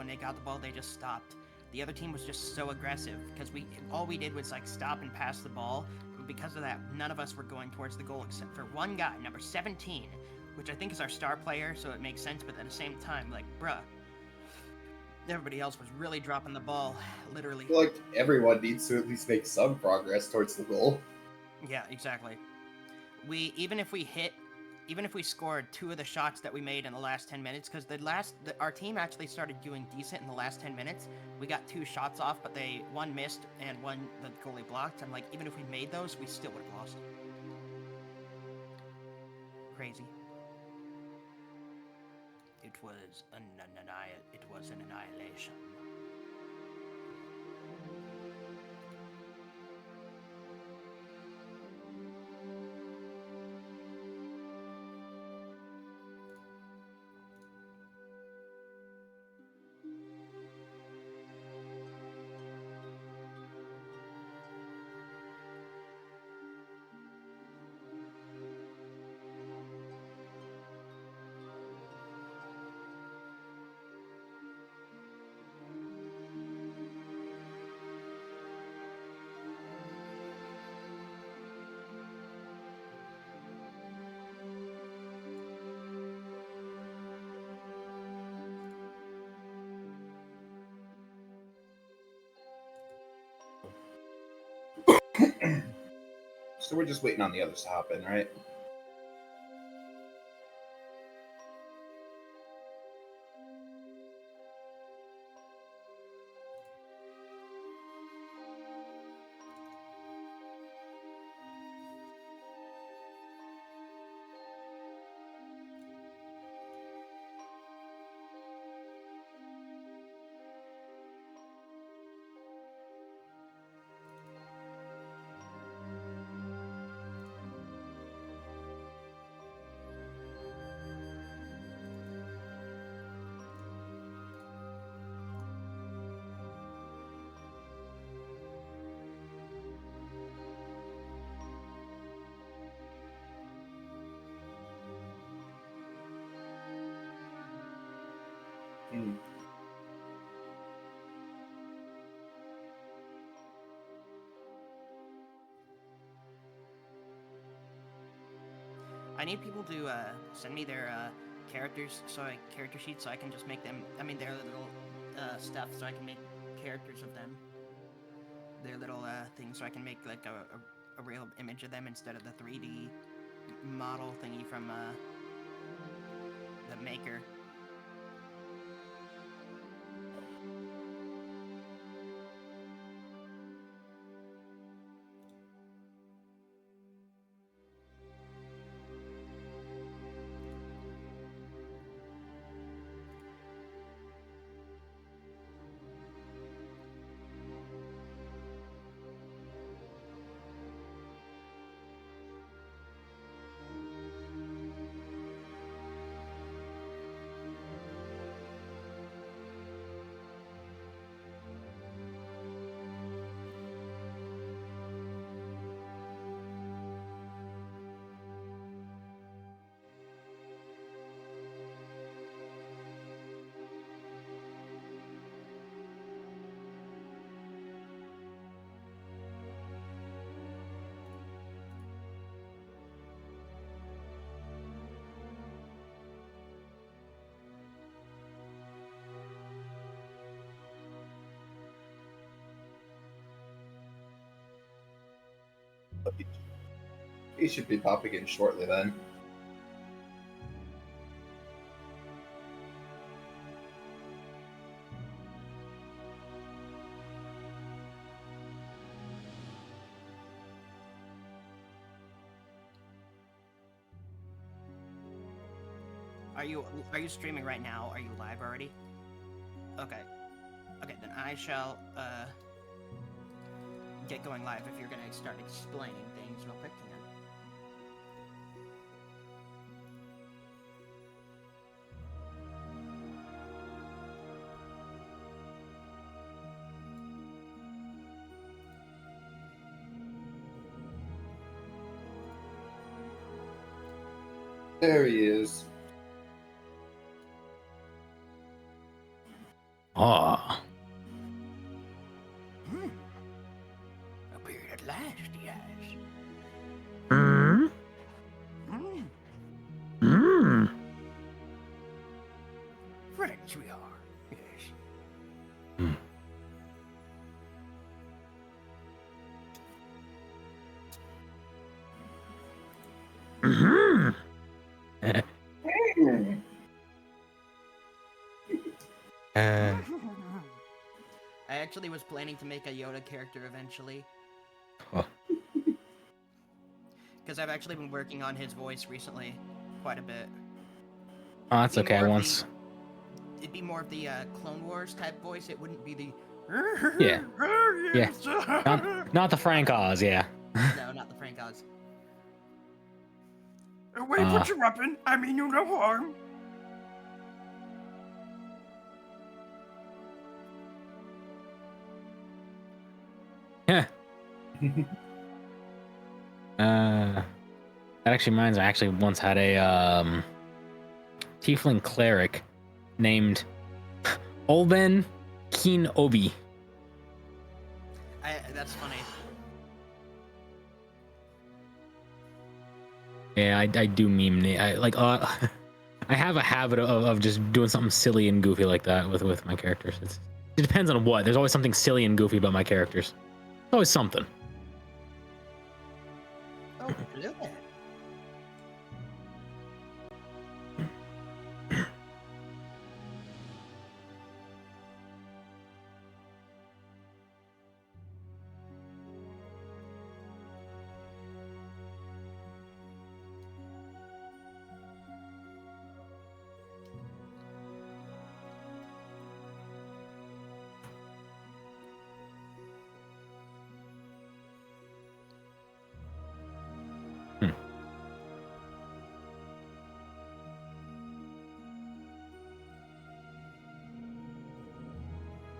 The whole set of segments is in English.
when they got the ball, they just stopped. The other team was just so aggressive because all we did was like stop and pass the ball. And because of that, none of us were going towards the goal except for one guy, number 17, which I think is our star player, so it makes sense. But at the same time, like, bruh, everybody else was really dropping the ball, literally. I feel like everyone needs to at least make some progress towards the goal. Yeah, exactly. Even if we scored 2 of the shots that we made in the last 10 minutes, because our team actually started doing decent in the last 10 minutes. We got 2 shots off, but one missed and one the goalie blocked. I'm like, even if we made those, we still would have lost. Crazy. It was an annihilation. So we're just waiting on the others to hop in, right? I need people to send me their character sheets so I can just make them. I mean, their little stuff so I can make characters of them. Their little things so I can make like a real image of them instead of the 3D model thingy from the maker. He should be popping in shortly then. Are you streaming right now? Are you live already? Okay. Okay, then I shall get going live if you're gonna start explaining things real quick. There he is. Oh. Appeared at last, yes. Mm. Mm. Mm. Friends we are, yes. Mm. Mm. Hmm. I actually was planning to make a Yoda character eventually. Oh. Because I've actually been working on his voice recently quite a bit. Oh, that's It'd be okay. more of Once. It'd be more of the Clone Wars type voice. It wouldn't be the. Yeah. Yeah. Yes. Not the Frank Oz. Yeah. No, not the Frank Oz. Wait, put your weapon. I mean you no harm. Yeah. That actually reminds me. I actually once had a tiefling cleric named Olben Keen Obi. That's funny. Yeah, I do meme. I like. I have a habit of just doing something silly and goofy like that with my characters. It depends on what. There's always something silly and goofy about my characters. Always something. Oh, look at that.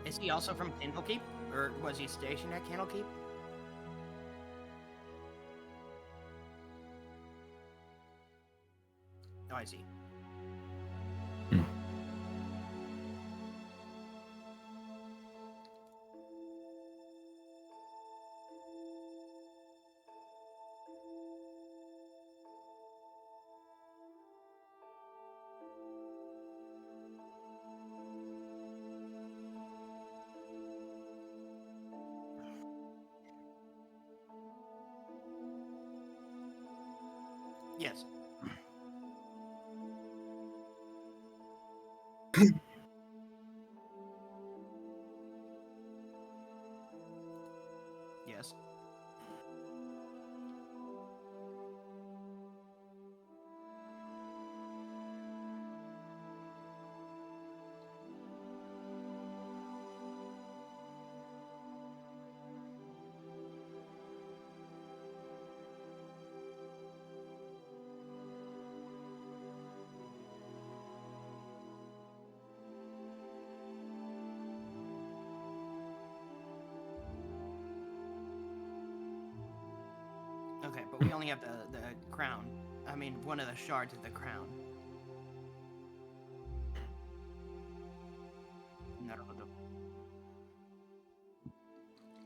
Is he also from Candlekeep? Or was he stationed at Candlekeep? Oh, I see. Yes. Yes. Okay, but we only have the crown. I mean, one of the shards of the crown.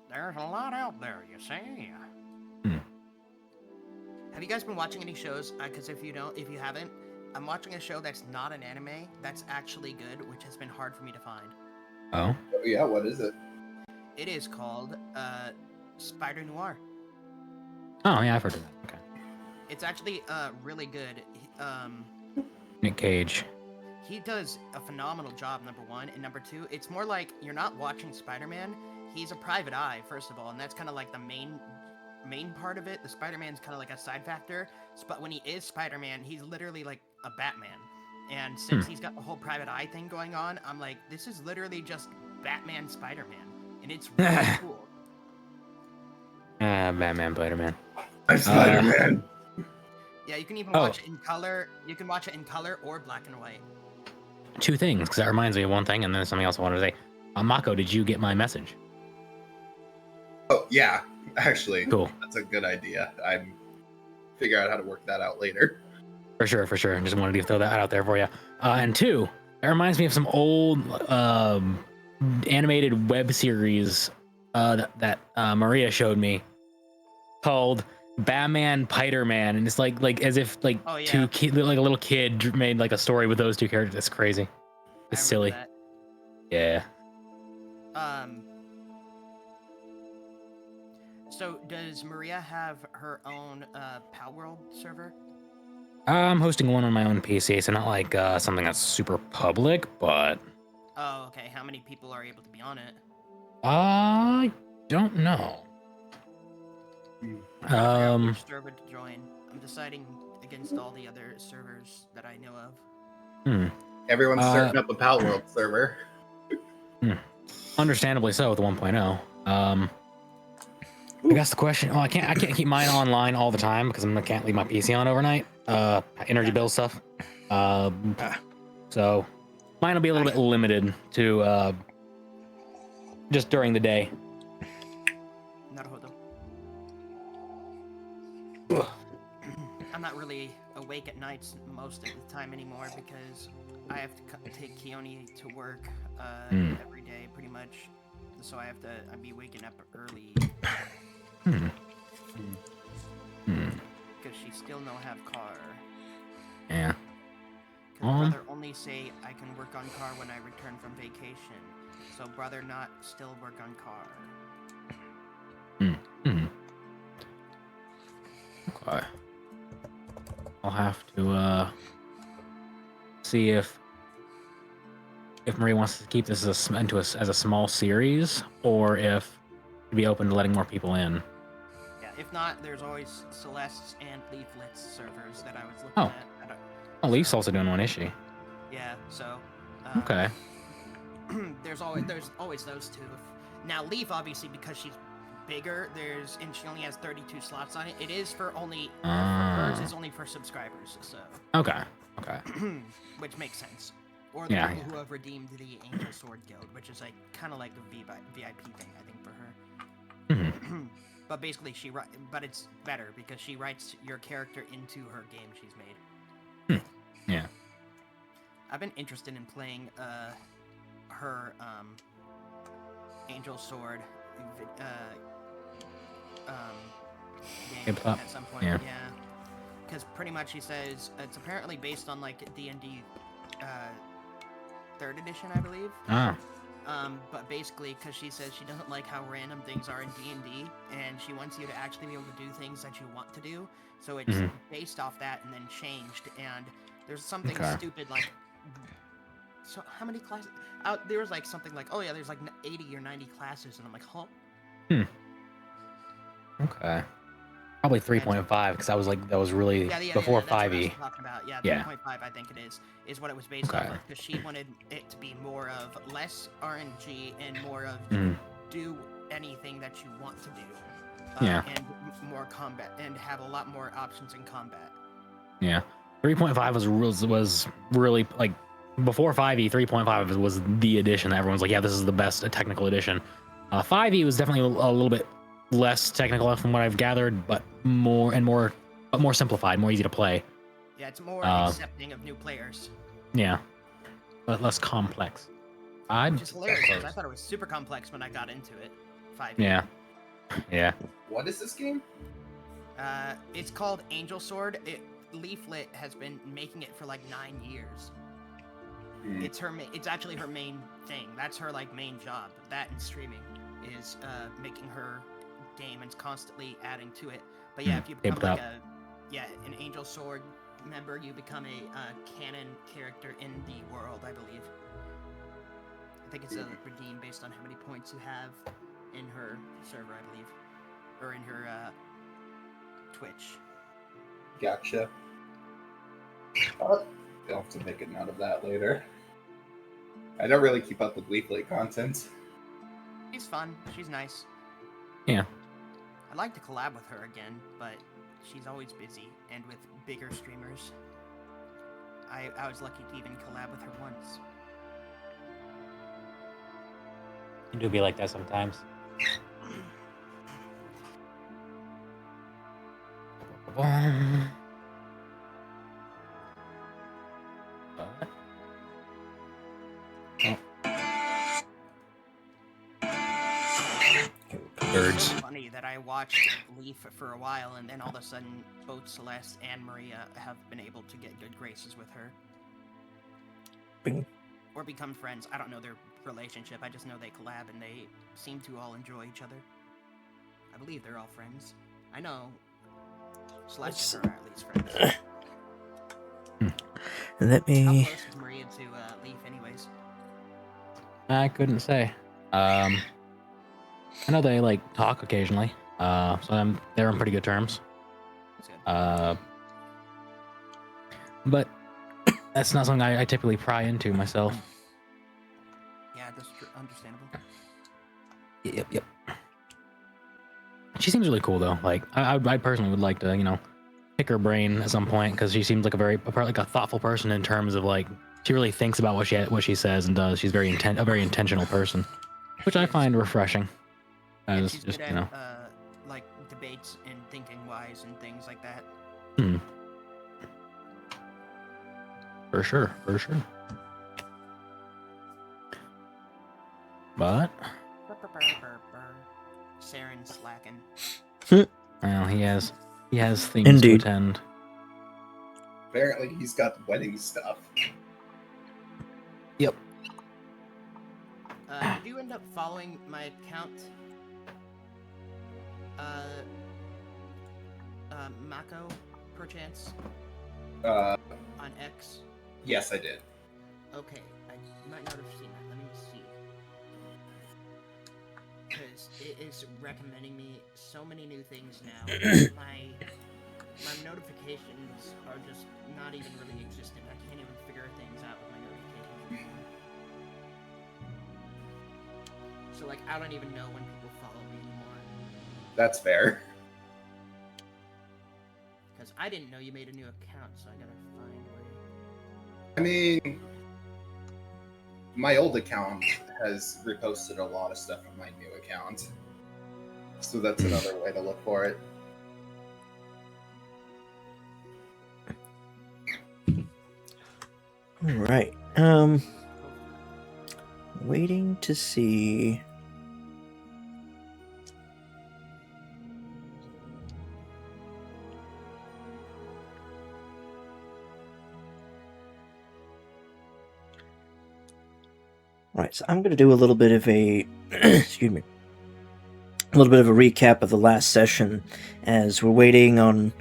There's a lot out there, you see. Have you guys been watching any shows? Because if you haven't, I'm watching a show that's not an anime that's actually good, which has been hard for me to find. Oh. Oh yeah, what is it? It is called Spider Noir. Oh yeah, I've heard of that. Okay. It's actually really good. Nick Cage. He does a phenomenal job, number one. And number two, it's more like you're not watching Spider-Man. He's a private eye, first of all, and that's kind of like the main part of it. The Spider-Man's kind of like a side factor. But when he is Spider-Man, he's literally like a Batman. And since he's got the whole private eye thing going on, I'm like, this is literally just Batman Spider-Man. And it's really cool. Batman, Spider-Man. I'm Spider-Man. Yeah, you can even watch it in color. You can watch it in color or black and white. Two things, because that reminds me of one thing, and then something else I wanted to say. Mako, did you get my message? Oh yeah, actually, Cool. That's a good idea. I'm figure out how to work that out later. For sure. Just wanted to throw that out there for you. And two, that reminds me of some old animated web series that Maria showed me called Batman Piter-Man, and it's like as if like Oh, yeah. like a little kid made like a story with those two characters. It's crazy. It's I silly. remember Yeah. that. So does Maria have her own Pal World server? I'm hosting one on my own PC, so not like something that's super public, but Oh, okay. How many people are able to be on it? I don't know. Trying to figure out which server to join. I'm deciding against all the other servers that I know of. Everyone's starting up a Pal World server. Understandably so with 1.0. I guess the question. Oh, I can't keep mine online all the time because I can't leave my PC on overnight. Energy bill stuff. So mine will be a little bit limited to just during the day. I'm not really awake at nights most of the time anymore because I have to take Keone to work every day pretty much. So I'd be waking up early. Because she still no have car. Yeah. Brother only say I can work on car when I return from vacation. So brother not still work on car. Okay. I'll have to see if Marie wants to keep this as a small series, or if to be open to letting more people in. Yeah, if not, there's always Celeste's and Leaflet's servers that I was looking at. Oh, Leaf's also doing one, is she? Yeah, so. Okay. There's always those two. Now Leaf, obviously, because she's bigger, and she only has 32 slots on it. It is for only hers is only for subscribers. So. Okay. Which makes sense. Or the people who have redeemed the Angel Sword Guild, which is like kind of like a VIP thing, I think, for her. But basically, but it's better because she writes your character into her game she's made. Yeah. I've been interested in playing her Angel Sword game at some point. Yeah. Because pretty much she says it's apparently based on like D&D 3rd edition, I believe. But basically, because she says she doesn't like how random things are in D&D, and she wants you to actually be able to do things that you want to do. So it's based off that and then changed. And there's something stupid like, so how many classes? There was like something like, oh yeah, there's like 80 or 90 classes, and I'm like, huh? Okay. Probably 3.5 because that was really before 5e. Talking about. Yeah, 3.5 I think it is what it was based off of, because she wanted it to be more of less RNG and more of do anything that you want to do. And more combat, and have a lot more options in combat. Yeah, 3.5 was really like before 5e. 3.5 was the edition that everyone's like, yeah, this is the best technical edition. 5e was definitely a little bit less technical from what I've gathered, but more simplified, more easy to play. Yeah, it's more accepting of new players. Yeah, but less complex. Which is hilarious because I thought it was super complex when I got into it. 5e. Yeah. What is this game? It's called Angel Sword. Leaflet has been making it for like 9 years. It's actually her main thing. That's her like main job. That and streaming is making her game and constantly adding to it. But yeah, if you become like an Angel Sword member, you become a canon character in the world, I believe. I think it's redeemed based on how many points you have in her server, I believe, or in her Twitch. Gotcha. I'll have to make a note of that later. I don't really keep up with Leaflet content. She's fun. She's nice. Yeah. I'd like to collab with her again, but she's always busy, and with bigger streamers. I was lucky to even collab with her once. You do be like that sometimes. birds. So funny that I watched Leaf for a while, and then all of a sudden, both Celeste and Maria have been able to get good graces with her. Bing. Or become friends. I don't know their relationship. I just know they collab and they seem to all enjoy each other. I believe they're all friends. I know Celeste and her are at least friends. Let How me. close is Maria to Leaf, anyways? I couldn't say. I know they like talk occasionally. So they're on pretty good terms. That's good. But that's not something I typically pry into myself. Yeah, that's understandable. Yep. She seems really cool though. Like I personally would like to, pick her brain at some point because she seems like a thoughtful person in terms of like she really thinks about what she says and does. She's a very intentional person, which I find refreshing. And As she's just good at, like, debates and thinking wise and things like that. For sure. But Saren slacking. well, he has things Indeed. to attend. Apparently, he's got the wedding stuff. Yep. Did you end up following my account? Mako, perchance? Uh, On X? yes, I did. Okay, I might not have seen that. Let me see. Because it is recommending me so many new things now. my notifications are just not even really existent. I can't even figure things out with my notifications. So, like, I don't even know when people follow me anymore. That's fair. Because I didn't know you made a new account, so I gotta find where you... I mean, my old account has reposted a lot of stuff on my new account. So that's another way to look for it. All right. Waiting to see. Right, so I'm going to do a little bit of a excuse me, a little bit of a recap of the last session as we're waiting on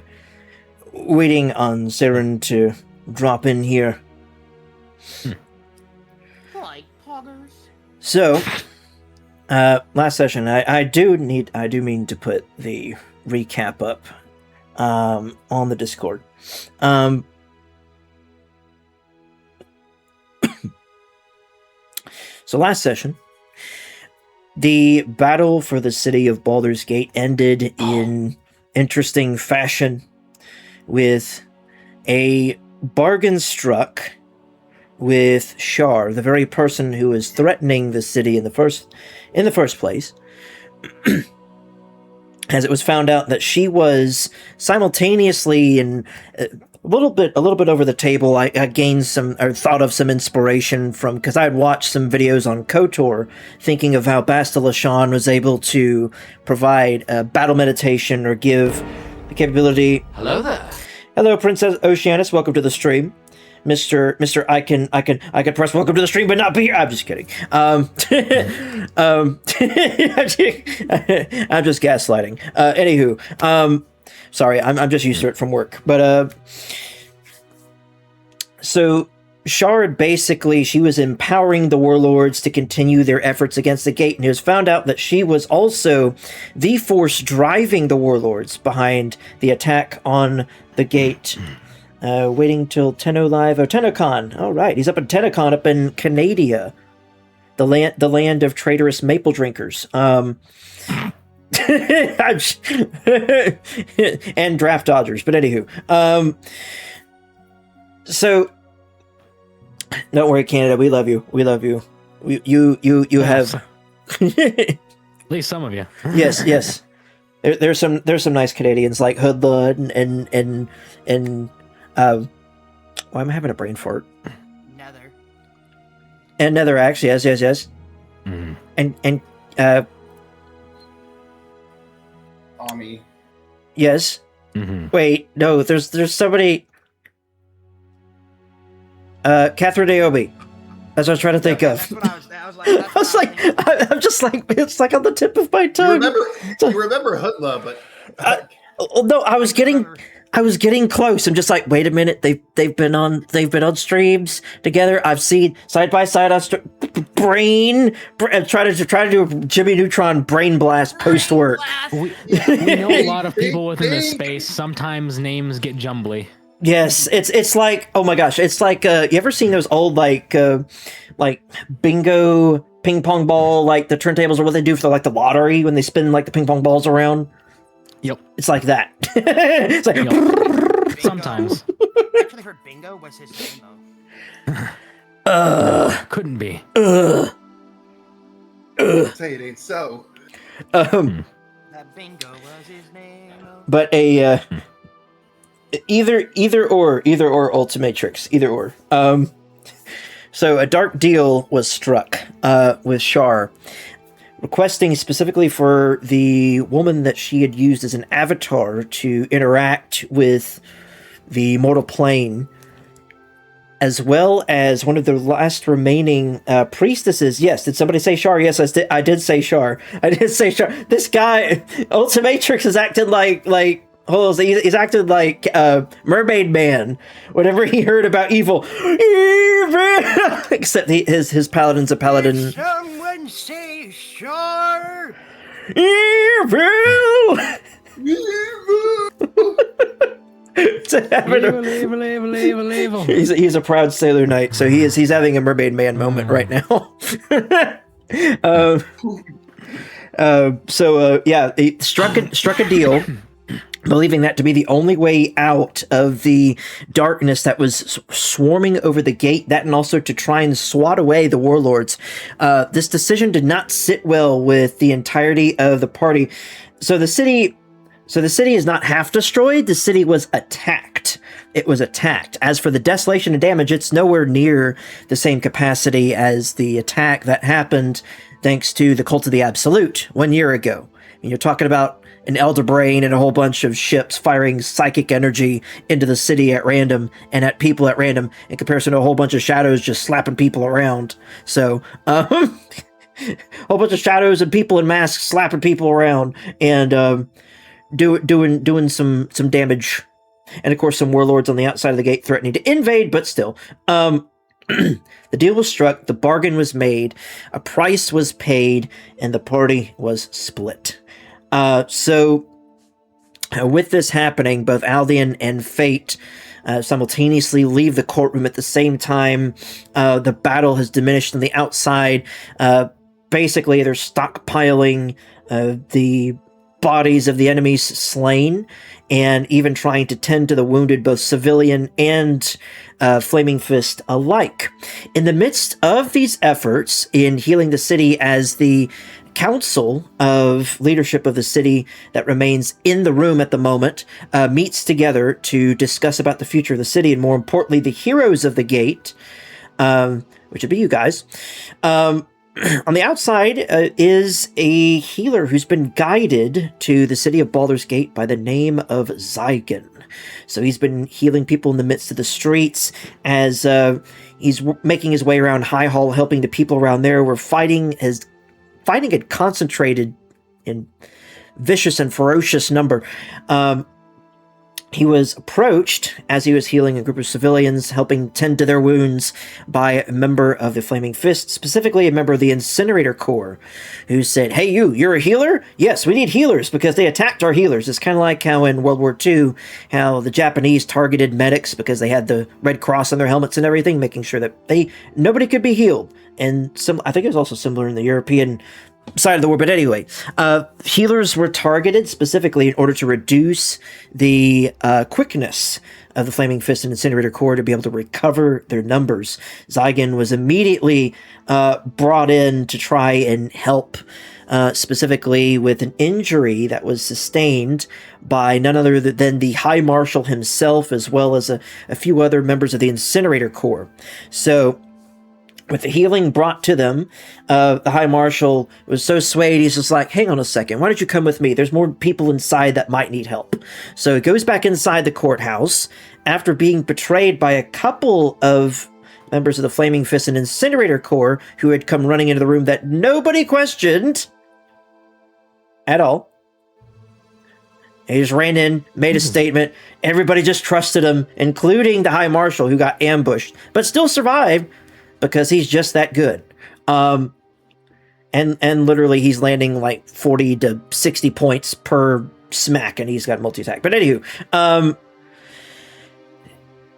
Saren to drop in here. Hi, poggers. So, last session, I do mean to put the recap up on the Discord. So last session, the battle for the city of Baldur's Gate ended in interesting fashion with a bargain struck with Shar, the very person who was threatening the city in the first place, as it was found out that she was simultaneously in a little bit over the table. I gained thought of some inspiration from, because I had watched some videos on KOTOR, thinking of how Basta Lashan was able to provide battle meditation or give the capability. Hello there. Hello, Princess Oceanus. Welcome to the stream. Mr. I can press welcome to the stream, but not be here. I'm just kidding. I'm just gaslighting. Anywho, sorry, I'm just used to it from work. But so Shard basically, she was empowering the warlords to continue their efforts against the gate, and it was found out that she was also the force driving the warlords behind the attack on the gate. Waiting till Tenno Live. Oh, TennoCon. All right, he's up in TennoCon up in Canada, the land of traitorous maple drinkers. And draft dodgers. But anywho, so don't worry, Canada. We love you. We love you. You have. At least some of you. Yes. There's some nice Canadians like Hoodlud and I'm having a brain fart. Nether. And Nether, actually, yes. Mm. And Ami. Yes. Mm-hmm. Wait, no, there's somebody. Catherine Aobi. That's what I was trying to think Yeah, of. that's what I was like. That's I was what like, thinking. I'm just like, it's like on the tip of my You tongue. remember Hutla, but Oh, no, I was getting close. I'm just like, wait a minute. They've been on streams together. I've seen side by side on try to do a Jimmy Neutron brain blast post work. We know a lot of people within this space. Sometimes names get jumbly. Yes, it's like, oh my gosh, it's like you ever seen those old like bingo ping pong ball, like the turntables, or what they do for the lottery when they spin like the ping pong balls around? Yep. It's like that. It's like Yep. Sometimes. I actually heard Bingo was his name though. Couldn't be. say it ain't so. That Bingo was his name. But a either or Ultimatrix, either or. So a dark deal was struck with Shar, requesting specifically for the woman that she had used as an avatar to interact with the mortal plane, as well as one of the last remaining priestesses. Yes, did somebody say Shar? Yes, I did say Shar. I did say Shar. This guy, Ultimatrix, is acting like he's acted like Mermaid Man whenever he heard about evil. Except his paladin's a paladin. Did someone say Shar? Evil! Evil. He's a proud sailor knight, so he's having a Mermaid Man moment right now. He struck a deal, believing that to be the only way out of the darkness that was swarming over the gate, that and also to try and swat away the warlords. This decision did not sit well with the entirety of the party. So the city is not half destroyed. The city was attacked. It was attacked. As for the desolation and damage, it's nowhere near the same capacity as the attack that happened thanks to the Cult of the Absolute 1 year ago. And you're talking about an Elder Brain and a whole bunch of ships firing psychic energy into the city at random and at people at random, in comparison to a whole bunch of shadows just slapping people around. So, whole bunch of shadows and people in masks slapping people around and doing some damage. And of course, some warlords on the outside of the gate threatening to invade, but still. The deal was struck, the bargain was made, a price was paid, and the party was split. With this happening, both Aldian and Fate simultaneously leave the courtroom at the same time. The battle has diminished on the outside. Basically, they're stockpiling the bodies of the enemies slain, and even trying to tend to the wounded, both civilian and Flaming Fist alike. In the midst of these efforts in healing the city, as the council of leadership of the city that remains in the room at the moment meets together to discuss about the future of the city, and more importantly, the heroes of the gate, which would be you guys. On the outside is a healer who's been guided to the city of Baldur's Gate by the name of Zygon. So he's been healing people in the midst of the streets as he's making his way around High Hall, helping the people around there where fighting had concentrated in vicious and ferocious number. He was approached as he was healing a group of civilians, helping tend to their wounds, by a member of the Flaming Fist, specifically a member of the Incinerator Corps, who said, "Hey, you're a healer? Yes, we need healers because they attacked our healers." It's kind of like how in World War II, how the Japanese targeted medics because they had the Red Cross on their helmets and everything, making sure that nobody could be healed. And I think it was also similar in the European side of the war, but anyway, healers were targeted specifically in order to reduce the quickness of the Flaming Fist and Incinerator Corps to be able to recover their numbers. Zygon was immediately brought in to try and help, specifically with an injury that was sustained by none other than the High Marshal himself, as well as a few other members of the Incinerator Corps. So With the healing brought to them, the High Marshal was so swayed, he's just like, hang on a second, why don't you come with me? There's more people inside that might need help. So he goes back inside the courthouse after being betrayed by a couple of members of the Flaming Fist and Incinerator Corps who had come running into the room that nobody questioned at all. He just ran in, made a statement. Everybody just trusted him, including the High Marshal, who got ambushed, but still survived because he's just that good. And literally, he's landing like 40 to 60 points per smack, and he's got multi-attack. But anywho,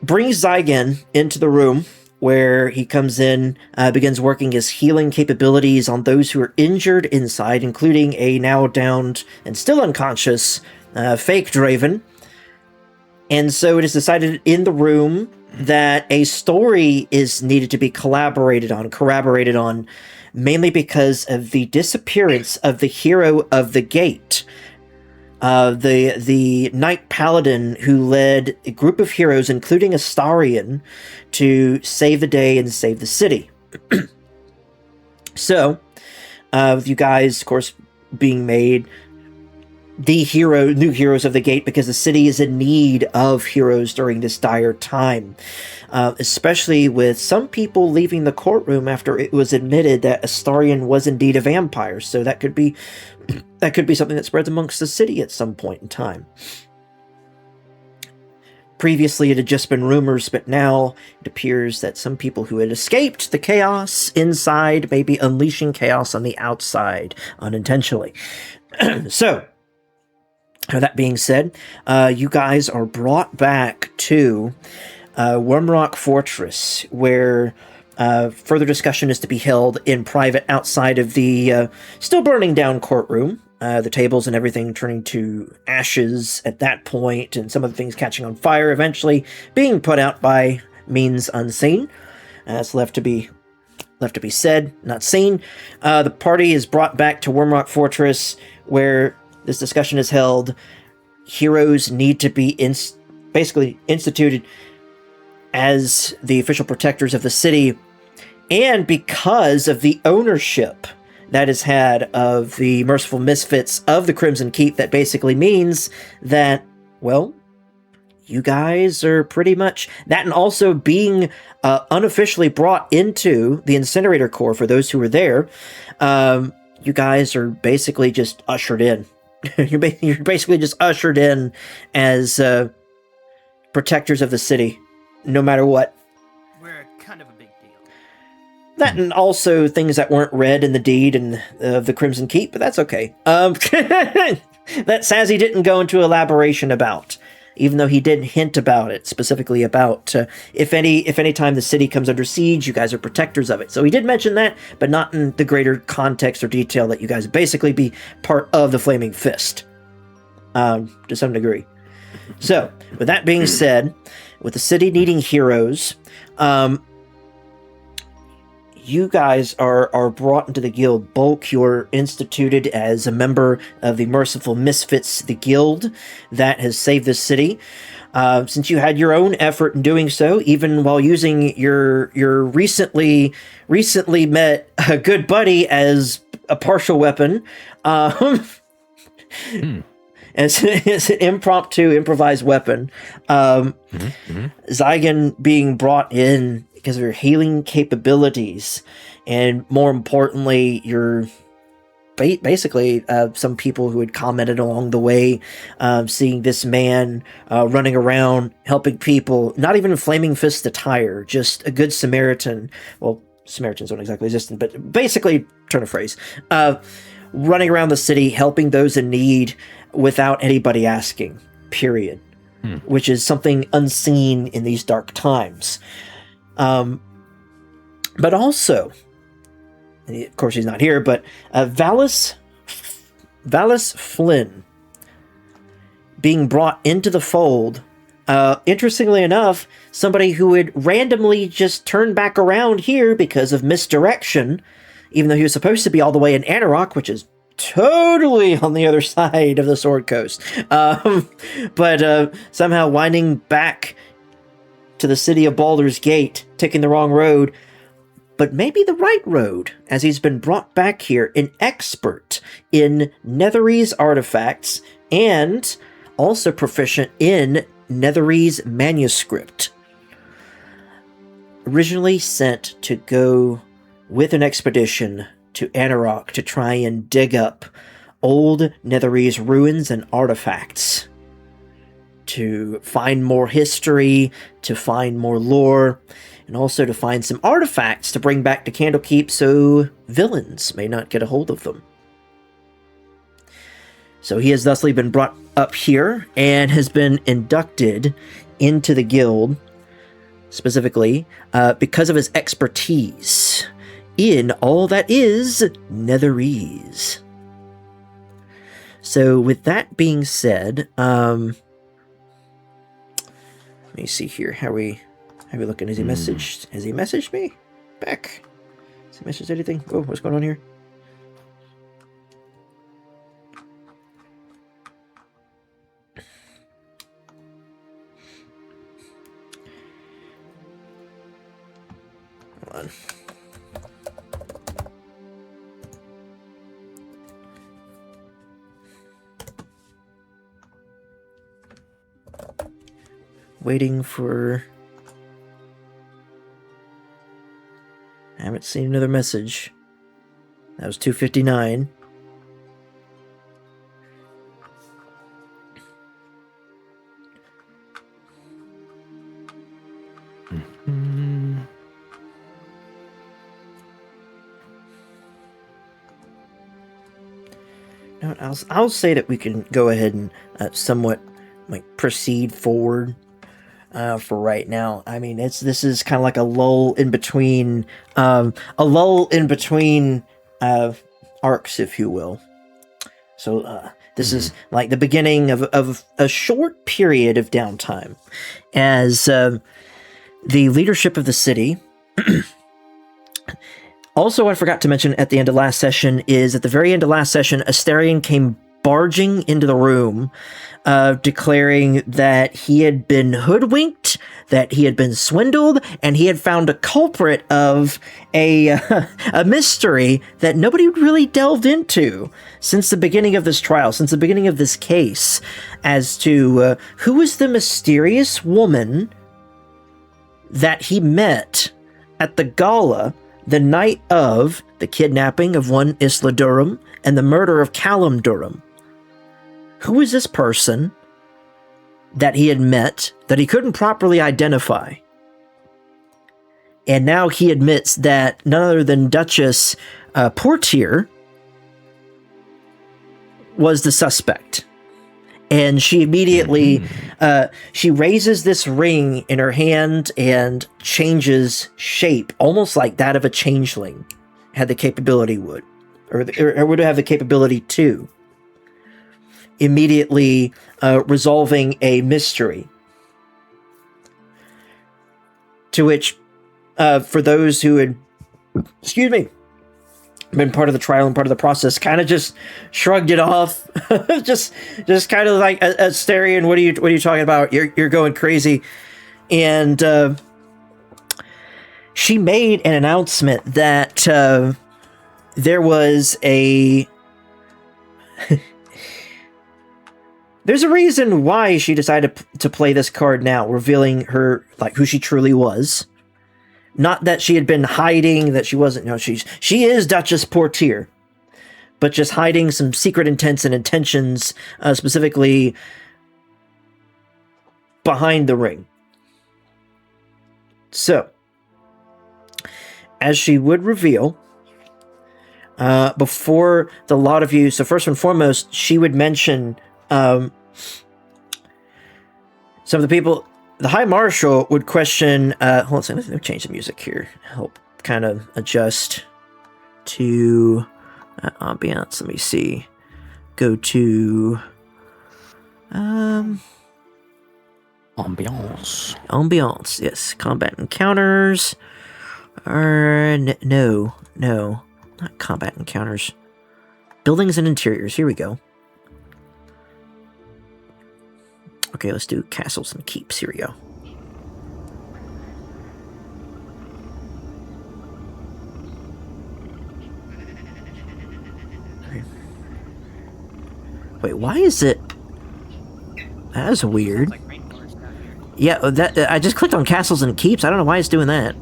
brings Zygen into the room where he comes in, begins working his healing capabilities on those who are injured inside, including a now downed and still unconscious fake Draven. And so it is decided in the room that a story is needed to be corroborated on, mainly because of the disappearance of the hero of the gate. The Knight Paladin who led a group of heroes, including Astarion, to save the day and save the city. So, with you guys, of course, being made new heroes of the gate because the city is in need of heroes during this dire time. Especially with some people leaving the courtroom after it was admitted that Astarion was indeed a vampire. So that could be something that spreads amongst the city at some point in time. Previously, it had just been rumors, but now it appears that some people who had escaped the chaos inside may be unleashing chaos on the outside unintentionally. So, that being said, you guys are brought back to Wormrock Fortress, where further discussion is to be held in private outside of the still burning down courtroom. The tables and everything turning to ashes at that point, and some of the things catching on fire, eventually being put out by means unseen. It's left to be said, not seen. The party is brought back to Wormrock Fortress, where this discussion is held. Heroes need to be basically instituted as the official protectors of the city, and because of the ownership that is had of the Merciful Misfits of the Crimson Keep, that basically means that, well, you guys are pretty much that, and also being unofficially brought into the Incinerator Corps for those who are there. You guys are basically just ushered in. You're basically just ushered in as protectors of the city, no matter what. We're kind of a big deal. That, and also things that weren't read in the deed and the Crimson Keep, but that's okay. That Sazzy didn't go into elaboration about, even though he did hint about it, specifically about if any time the city comes under siege, you guys are protectors of it. So he did mention that, but not in the greater context or detail that you guys basically be part of the Flaming Fist, to some degree. So, with that being said, with the city needing heroes, you guys are brought into the guild. Bulk, you're instituted as a member of the Merciful Misfits, the guild that has saved this city. Since you had your own effort in doing so, even while using your recently met good buddy as a partial weapon, as an improvised weapon, Zygen being brought in because of your healing capabilities, and more importantly, your basically some people who had commented along the way, seeing this man running around helping people, not even in Flaming Fist attire, just a good Samaritan. Well, Samaritans don't exactly exist, but basically, turn of phrase, running around the city helping those in need without anybody asking, period. Which is something unseen in these dark times. But also, of course he's not here, but Valis Flynn being brought into the fold. Interestingly enough, somebody who would randomly just turn back around here because of misdirection, even though he was supposed to be all the way in Anarok, which is totally on the other side of the Sword Coast. But somehow winding back to the city of Baldur's Gate, taking the wrong road, but maybe the right road, as he's been brought back here, an expert in Netherese artifacts and also proficient in Netherese manuscript. Originally sent to go with an expedition to Anarok to try and dig up old Netherese ruins and artifacts, to find more history, to find more lore, and also to find some artifacts to bring back to Candlekeep so villains may not get a hold of them. So he has thusly been brought up here and has been inducted into the guild, specifically because of his expertise in all that is Netherese. So with that being said, let me see here. How we looking? Has he messaged? Has he messaged me back? Has he messaged anything? Oh, what's going on here? Hold on. Waiting for... I haven't seen another message. That was 2:59. No, I'll say that we can go ahead and somewhat proceed forward for right now. I mean, this is kind of like a lull in between arcs, if you will. So this is like the beginning of a short period of downtime, as the leadership of the city. Also, I forgot to mention at the end of last session is at the very end of last session, Asterion came barging into the room, declaring that he had been hoodwinked, that he had been swindled, and he had found a culprit of a mystery that nobody really delved into since the beginning of this trial, since the beginning of this case, as to who was the mysterious woman that he met at the gala the night of the kidnapping of one Isla Durham and the murder of Callum Durham. Who was this person that he had met that he couldn't properly identify? And now he admits that none other than Duchess Portier was the suspect. And she immediately, she raises this ring in her hand and changes shape, almost like that of a changeling, had the capability would, or would have the capability to. Immediately resolving a mystery. To which, for those who had, been part of the trial and part of the process, kind of just shrugged it off. just kind of like, Asterion, what are you talking about? You're going crazy. And she made an announcement that there was a... There's a reason why she decided to play this card now, revealing her, like, who she truly was. Not that she had been hiding, that she wasn't, no, she is Duchess Portier, but just hiding some secret intents and intentions, specifically behind the ring. So, as she would reveal, before the lot of you, so first and foremost, she would mention some of the people. The High Marshal would question, hold on a second, let me change the music here, help kind of adjust to ambiance. Let me see, go to, ambiance, yes, combat encounters, or no, not combat encounters, buildings and interiors, here we go. Okay, let's do castles and keeps. Here we go. Wait, why is it... That's weird. Sounds like rainforest out here. Yeah, that I just clicked on castles and keeps. I don't know why it's doing that.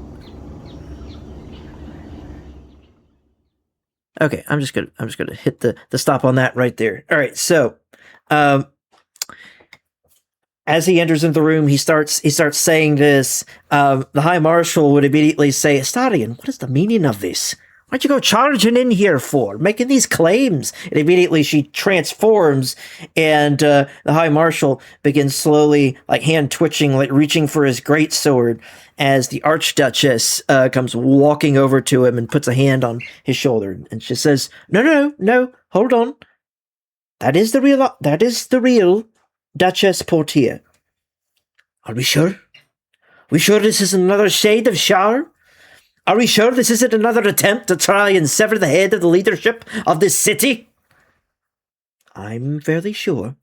Okay, I'm just gonna hit the stop on that right there. All right, so as he enters into the room, he starts saying this. The High Marshal would immediately say, Astarion, what is the meaning of this? Why'd you go charging in here for? Making these claims? And immediately she transforms, and the High Marshal begins slowly, like hand twitching, like reaching for his greatsword, as the Archduchess comes walking over to him and puts a hand on his shoulder. And she says, No, hold on. That is the real Duchess Portia. Are we sure? We sure this isn't another shade of Shar? Are we sure this isn't another attempt to try and sever the head of the leadership of this city? I'm fairly sure.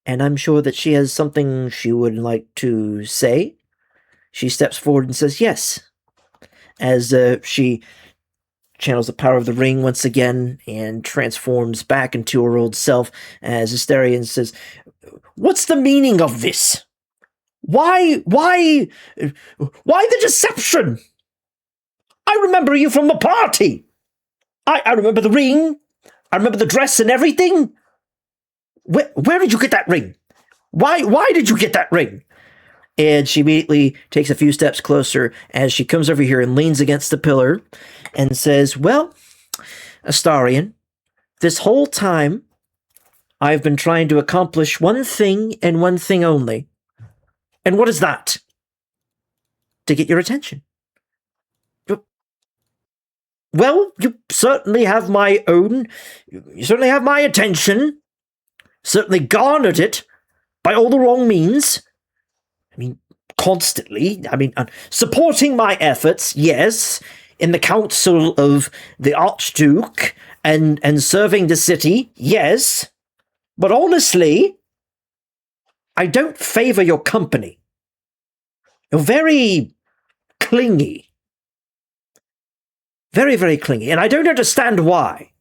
And I'm sure that she has something she would like to say. She steps forward and says yes, as she channels the power of the ring once again and transforms back into her old self, as Astarion says, What's the meaning of this? Why the deception? I remember you from the party. I remember the ring. I remember the dress and everything. Where did you get that ring? Why did you get that ring? And she immediately takes a few steps closer as she comes over here and leans against the pillar and says, Well, Astarion, this whole time I've been trying to accomplish one thing and one thing only. And what is that? To get your attention. Well, you certainly have my attention. Certainly garnered it by all the wrong means. I mean, constantly. Supporting my efforts, yes, in the council of the Archduke and serving the city, yes. But honestly, I don't favor your company. You're very clingy. Very, very clingy. And I don't understand why.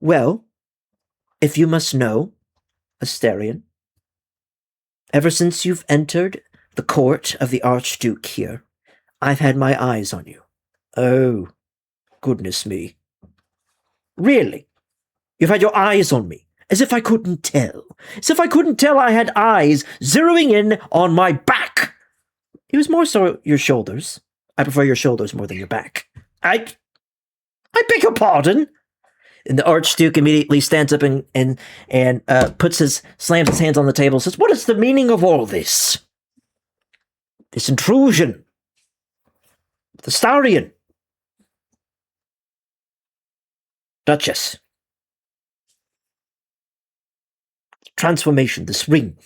Well, if you must know, Astarion, ever since you've entered the court of the Archduke here, I've had my eyes on you. Oh, goodness me. Really? You've had your eyes on me, as if I couldn't tell. As if I couldn't tell I had eyes zeroing in on my back. It was more so your shoulders. I prefer your shoulders more than your back. I beg your pardon? And the Archduke immediately stands up and slams his hands on the table and says, What is the meaning of all this? This intrusion. The Astarion. Duchess. Transformation, this ring.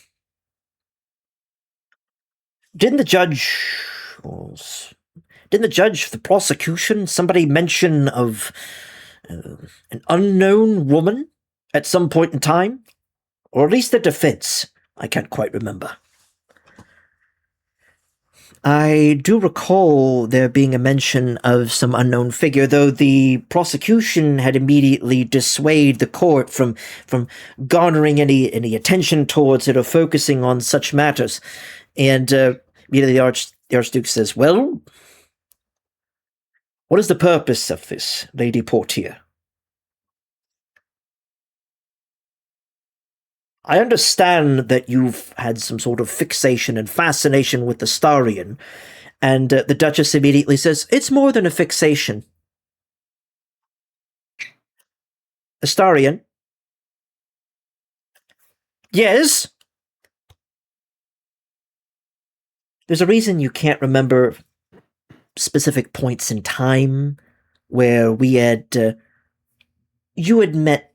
Didn't the judge, the prosecution, somebody mention of an unknown woman at some point in time? Or at least the defense. I can't quite remember. I do recall there being a mention of some unknown figure, though the prosecution had immediately dissuaded the court from garnering any attention towards it or focusing on such matters. And immediately the Archduke says, Well, what is the purpose of this, Lady Portia? I understand that you've had some sort of fixation and fascination with the Astarion, and the Duchess immediately says, It's more than a fixation. Astarion? Yes? There's a reason you can't remember specific points in time where you had met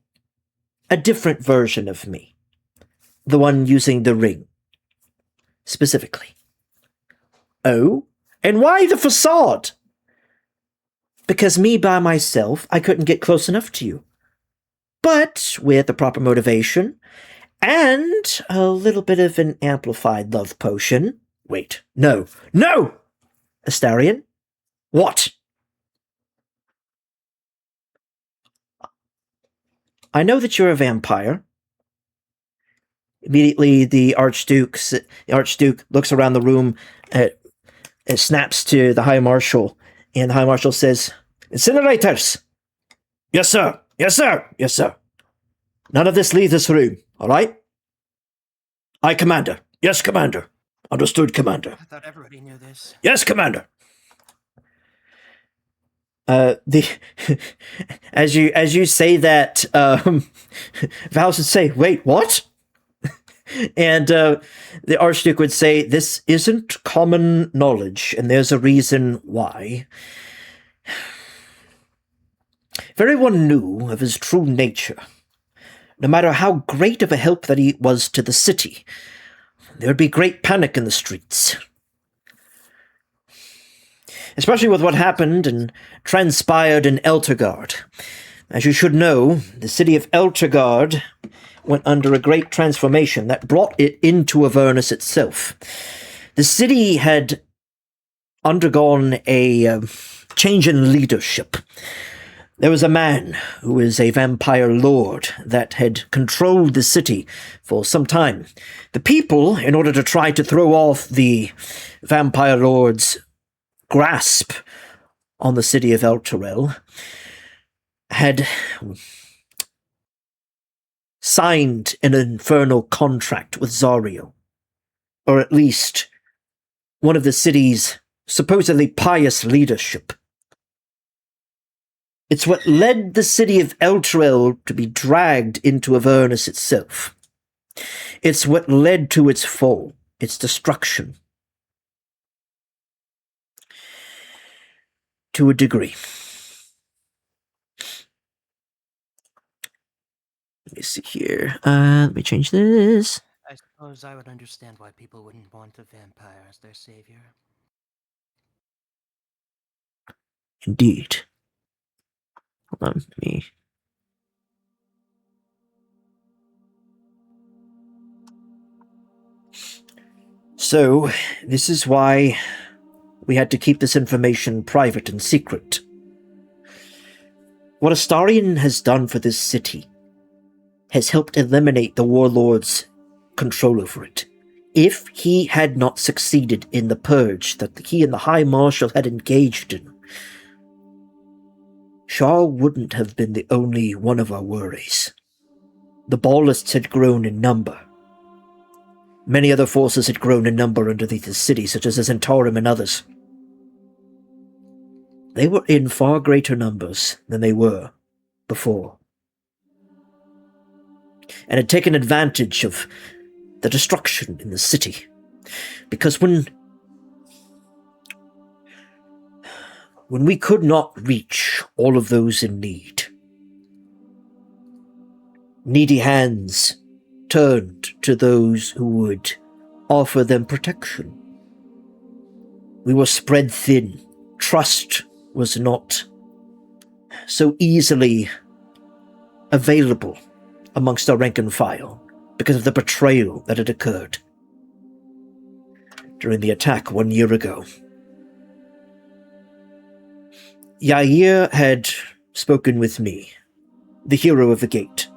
a different version of me. The one using the ring. Specifically. Oh? And why the facade? Because me by myself, I couldn't get close enough to you. But with the proper motivation, and a little bit of an amplified love potion. Wait, no! Astarion? What? I know that you're a vampire. Immediately, the Archduke looks around the room and snaps to the High Marshal, and the High Marshal says, "Incinerators!" "Yes, sir. Yes, sir. Yes, sir. None of this leave this room, all right?" "Aye, Commander. Yes, Commander. Understood, Commander." I thought everybody knew this. "Yes, Commander." As you say that, Vals would say, "Wait, what?" And the Archduke would say, "This isn't common knowledge, and there's a reason why. If everyone knew of his true nature, no matter how great of a help that he was to the city, there would be great panic in the streets. Especially with what happened and transpired in Eltergard. As you should know, the city of Eltergard went under a great transformation that brought it into Avernus itself. The city had undergone a change in leadership. There was a man who was a vampire lord that had controlled the city for some time. The people, in order to try to throw off the vampire lord's grasp on the city of Elturel, had signed an infernal contract with Zario, or at least one of the city's supposedly pious leadership. It's what led the city of Elturel to be dragged into Avernus itself. It's what led to its fall, its destruction. To a degree. Let me see here. Let me change this. I suppose I would understand why people wouldn't want a vampire as their savior. Indeed. Hold on, let me... So, this is why we had to keep this information private and secret. What Astarion has done for this city has helped eliminate the warlord's control over it. If he had not succeeded in the purge that he and the High Marshal had engaged in, Shar wouldn't have been the only one of our worries. The Ballists had grown in number. Many other forces had grown in number underneath the city, such as the Zentarum and others. They were in far greater numbers than they were before, and had taken advantage of the destruction in the city. Because when we could not reach all of those in need, needy hands turned to those who would offer them protection. We were spread thin. Trust was not so easily available amongst our rank and file because of the betrayal that had occurred during the attack 1 year ago. Yair had spoken with me, the hero of the gate.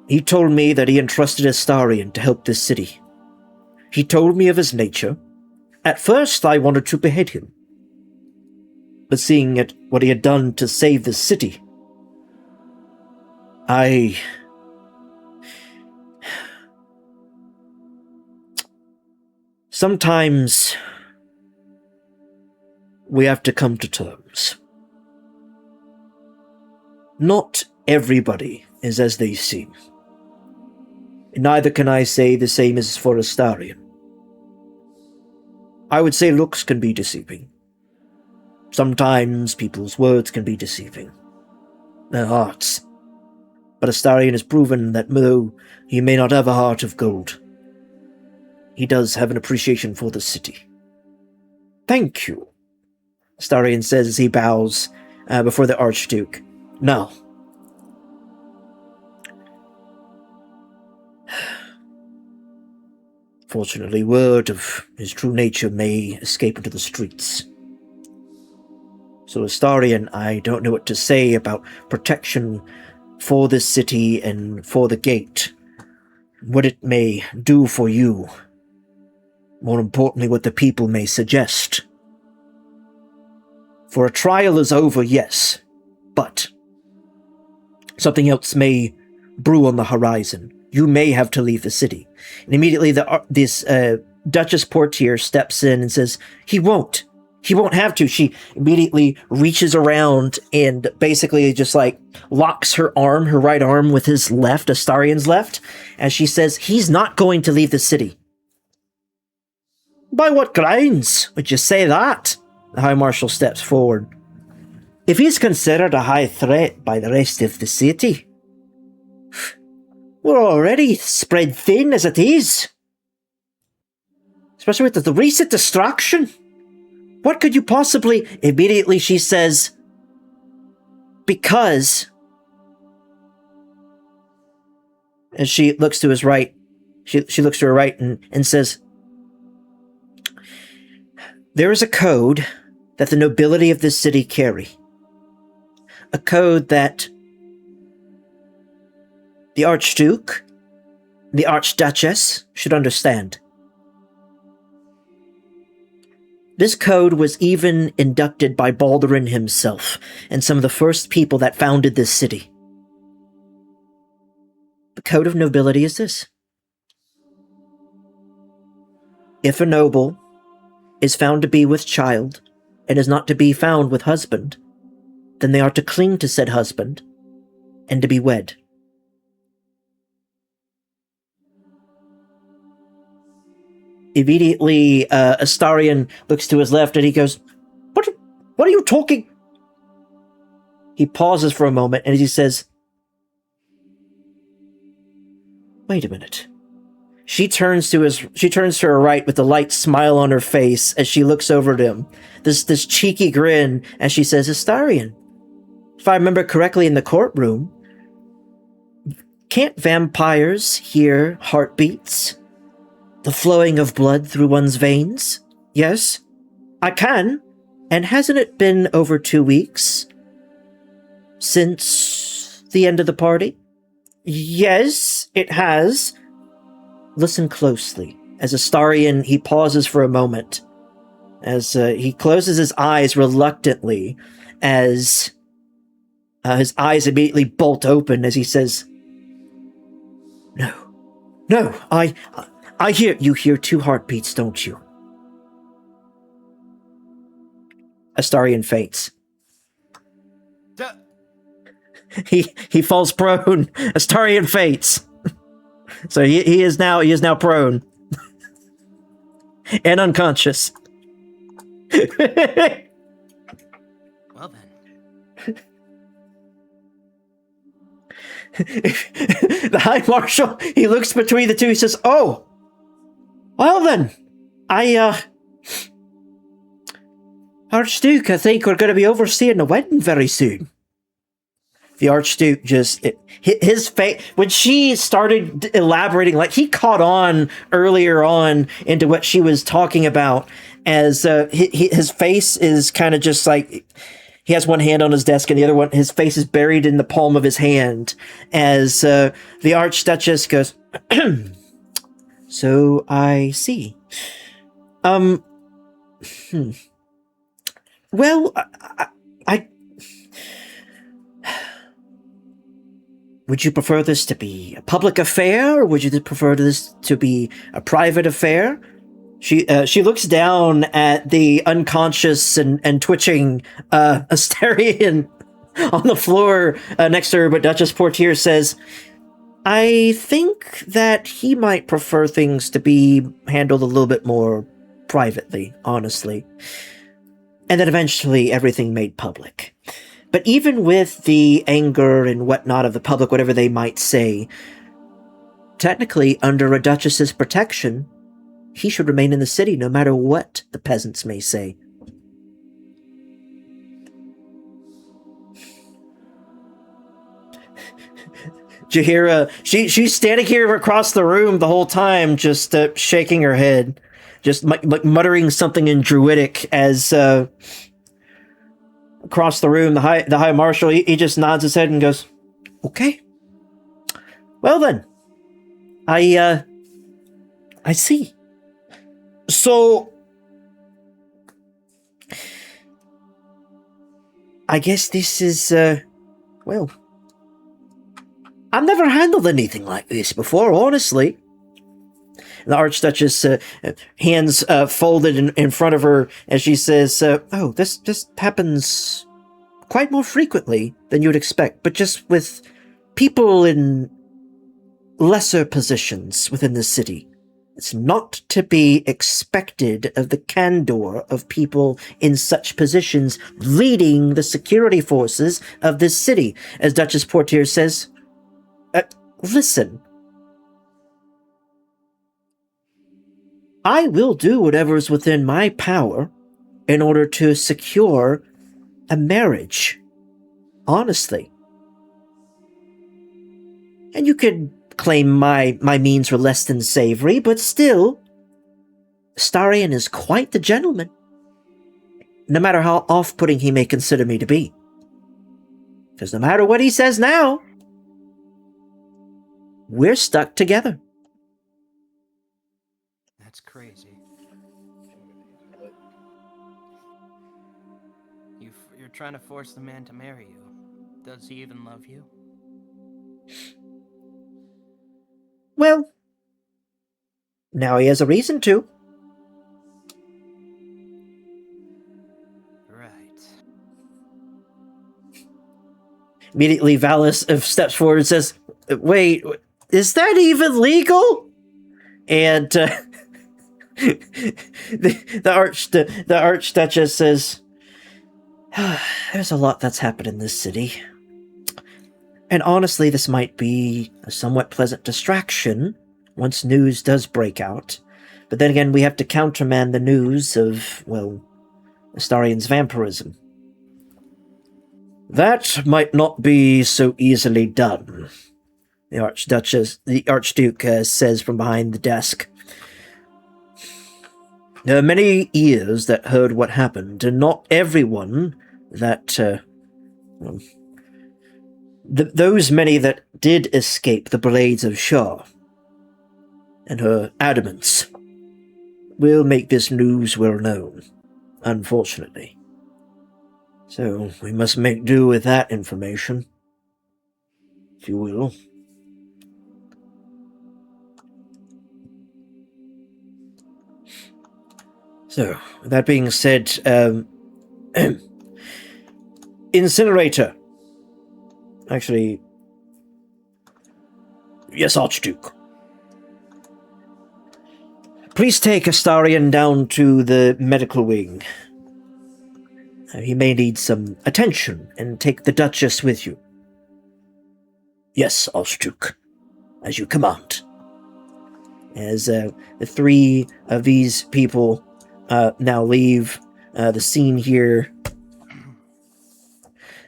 He told me that he entrusted Astarion to help this city. He told me of his nature. At first, I wanted to behead him. But seeing what he had done to save the city, sometimes we have to come to terms. Not everybody is as they seem. Neither can I say the same as for Astarion. I would say looks can be deceiving. Sometimes people's words can be deceiving. Their hearts. But Astarion has proven that though he may not have a heart of gold, he does have an appreciation for the city. Thank you, Astarion says as he bows before the Archduke. Now, fortunately, word of his true nature may escape into the streets. So, Astarion, I don't know what to say about protection for this city and for the gate. What it may do for you. More importantly, what the people may suggest. For a trial is over, yes, but something else may brew on the horizon. You may have to leave the city. And immediately this Duchess Portier steps in and says, he won't. He won't have to. She immediately reaches around and basically just like locks her right arm with his left, Astarion's left, as she says, he's not going to leave the city. By what grounds would you say that? The High Marshal steps forward. If he's considered a high threat by the rest of the city, we're already spread thin as it is. Especially with the recent distraction. What could you possibly... Immediately she says, because... And she looks to his right. She looks to her right and says, there is a code that the nobility of this city carry. A code that the Archduke, the Archduchess should understand. This code was even inducted by Baldur himself and some of the first people that founded this city. The code of nobility is this. If a noble is found to be with child and is not to be found with husband, then they are to cling to said husband and to be wed. Immediately, Astarion looks to his left and he goes, What are you talking? He pauses for a moment and he says, wait a minute. She turns to her right with a light smile on her face as she looks over at him. This cheeky grin as she says, Astarion, if I remember correctly in the courtroom, can't vampires hear heartbeats? The flowing of blood through one's veins? Yes, I can. And hasn't it been over 2 weeks since the end of the party? Yes, it has. Listen closely. As Astarion, he pauses for a moment. As he closes his eyes reluctantly, as his eyes immediately bolt open as he says, No, I hear... You hear 2 heartbeats, don't you? Astarion faints. He falls prone. Astarion faints. So he is now prone. And unconscious. Well then. The High Marshal, he looks between the two, he says, oh, well then, Archduke, I think we're going to be overseeing the wedding very soon. The Archduke his face, when she started elaborating, like he caught on earlier on into what she was talking about, as his face is kind of just like, he has one hand on his desk and the other one, his face is buried in the palm of his hand, as the Archduchess goes, so I see. Well, I would you prefer this to be a public affair, or would you prefer this to be a private affair? She looks down at the unconscious and twitching Astarion on the floor next to her, but Duchess Portier says, I think that he might prefer things to be handled a little bit more privately, honestly. And then eventually everything made public. But even with the anger and whatnot of the public, whatever they might say, technically, under a duchess's protection, he should remain in the city no matter what the peasants may say. Jaheira, she's standing here across the room the whole time, just shaking her head, just muttering something in Druidic as across the room, the High Marshal, he just nods his head and goes, "Okay. Well then, I see. So, I guess this is, well, I've never handled anything like this before, honestly." The Archduchess, hands folded in front of her as she says, "Oh, this happens quite more frequently than you would expect, but just with people in lesser positions within the city. It's not to be expected of the candor of people in such positions leading the security forces of this city." As Duchess Portier says, "Listen, I will do whatever is within my power in order to secure a marriage, honestly. And you could claim my means were less than savory, but still, Starion is quite the gentleman, no matter how off-putting he may consider me to be. Because no matter what he says now, we're stuck together." That's crazy. You're trying to force the man to marry you. Does he even love you? Well, now he has a reason to. Right. Immediately, Valis steps forward and says, "Wait, is that even legal?" And the Archduchess says, "There's a lot that's happened in this city. And honestly, this might be a somewhat pleasant distraction once news does break out. But then again, we have to countermand the news of, well, Astarion's vampirism. That might not be so easily done," the Archduke says from behind the desk. "There are many ears that heard what happened, and not everyone that, those many that did escape the blades of Shar and her adamants will make this news well known, unfortunately. So we must make do with that information, if you will." So, with that being said, Incinerator. Actually, yes, Archduke. Please take Astarion down to the medical wing. He may need some attention, and take the Duchess with you. Yes, Archduke, as you command. As the three of these people now leave the scene here,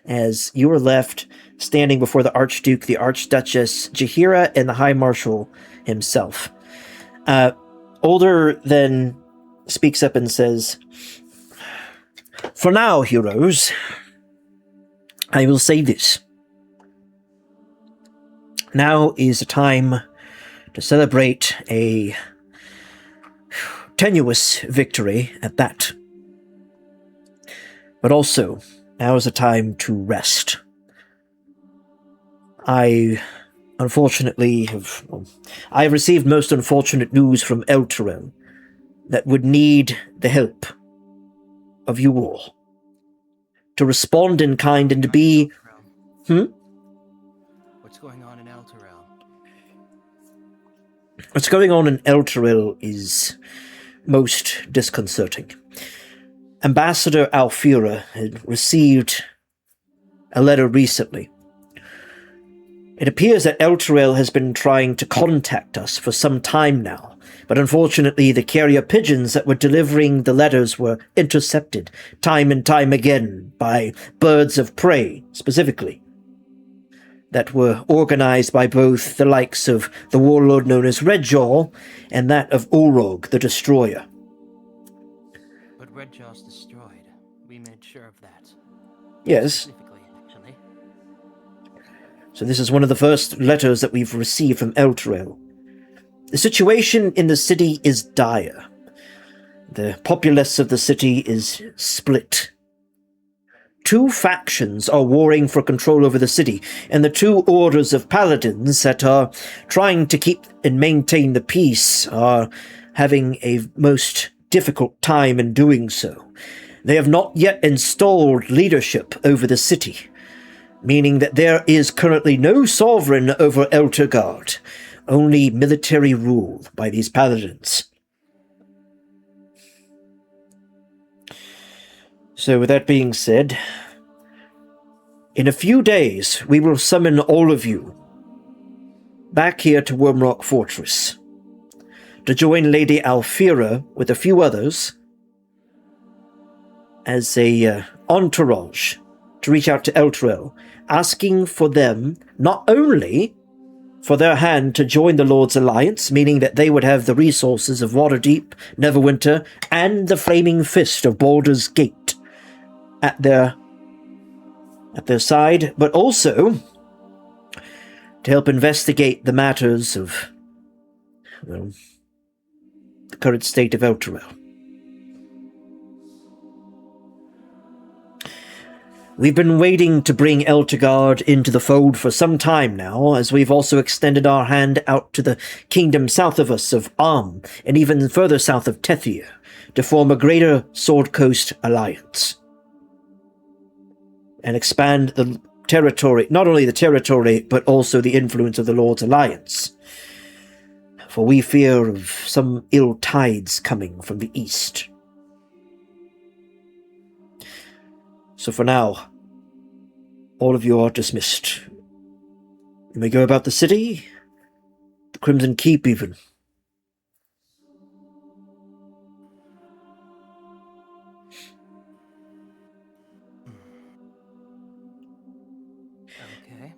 as you are left standing before the Archduke, the Archduchess, Jaheira, and the High Marshal himself. Older then speaks up and says, "For now, heroes, I will say this. Now is the time to celebrate a tenuous victory at that. But also, now is a time to rest. I have received most unfortunate news from Elturel that would need the help of you all to respond in kind and to be..." What's going on in Elturel? What's going on in Elturel is most disconcerting. Ambassador Alfira had received a letter recently. It appears that Elturel has been trying to contact us for some time now, but unfortunately the carrier pigeons that were delivering the letters were intercepted time and time again by birds of prey, specifically, that were organized by both the likes of the warlord known as Redjaw and that of Ulrog the Destroyer. But Redjaw's destroyed. We made sure of that. Yes. Specifically, actually. So this is one of the first letters that we've received from Elturel. The situation in the city is dire. The populace of the city is split. 2 factions are warring for control over the city, and the 2 orders of paladins that are trying to keep and maintain the peace are having a most difficult time in doing so. They have not yet installed leadership over the city, meaning that there is currently no sovereign over Elturgard, only military rule by these paladins. So with that being said, in a few days we will summon all of you back here to Wormrock Fortress to join Lady Alfira with a few others as a entourage to reach out to Elturel, asking for them not only for their hand to join the Lord's Alliance, meaning that they would have the resources of Waterdeep, Neverwinter, and the Flaming Fist of Baldur's Gate at their side, but also to help investigate the matters of, well, the current state of Elturel. We've been waiting to bring Elturgard into the fold for some time now, as we've also extended our hand out to the kingdom south of us of Arm, and even further south of Tethir, to form a greater Sword Coast alliance. And expand the territory, not only the territory, but also the influence of the Lord's Alliance. For we fear of some ill tides coming from the east. So for now, all of you are dismissed. You may go about the city, the Crimson Keep even. Okay.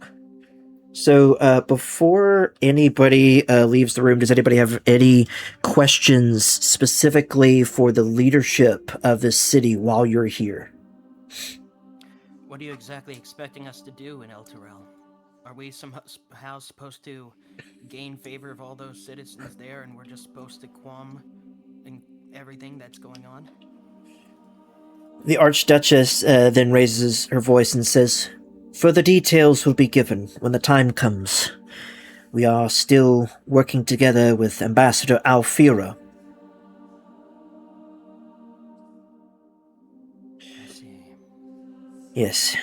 So before anybody leaves the room, does anybody have any questions specifically for the leadership of this city while you're here? What are you exactly expecting us to do in Elturel? Are we somehow supposed to gain favor of all those citizens there, and we're just supposed to qualm in everything that's going on? The Archduchess then raises her voice and says, "Further details will be given when the time comes. We are still working together with Ambassador Alfira." I see. Yes.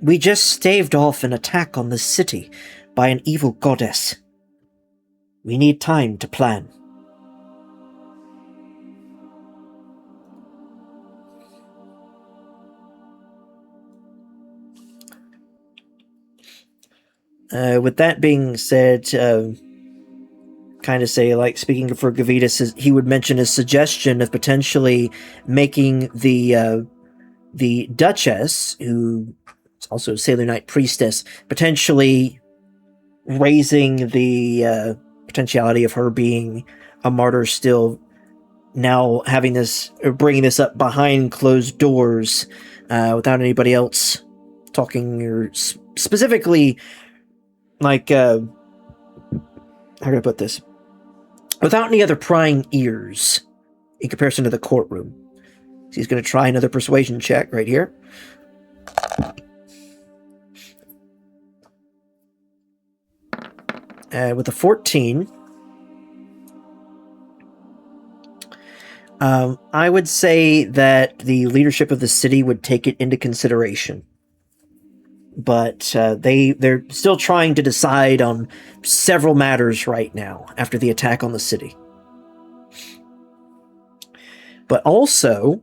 We just staved off an attack on the city by an evil goddess. We need time to plan. With that being said, kind of say, like, speaking for Gavitas, he would mention his suggestion of potentially making the Duchess, who is also a Sailor Knight priestess, potentially raising the potentiality of her being a martyr still, now having this, or bringing this up behind closed doors, without anybody else talking, or specifically, like, how do I put this? Without any other prying ears in comparison to the courtroom. So he's going to try another persuasion check right here. With a 14, I would say that the leadership of the city would take it into consideration. But they're still trying to decide on several matters right now after the attack on the city. But also,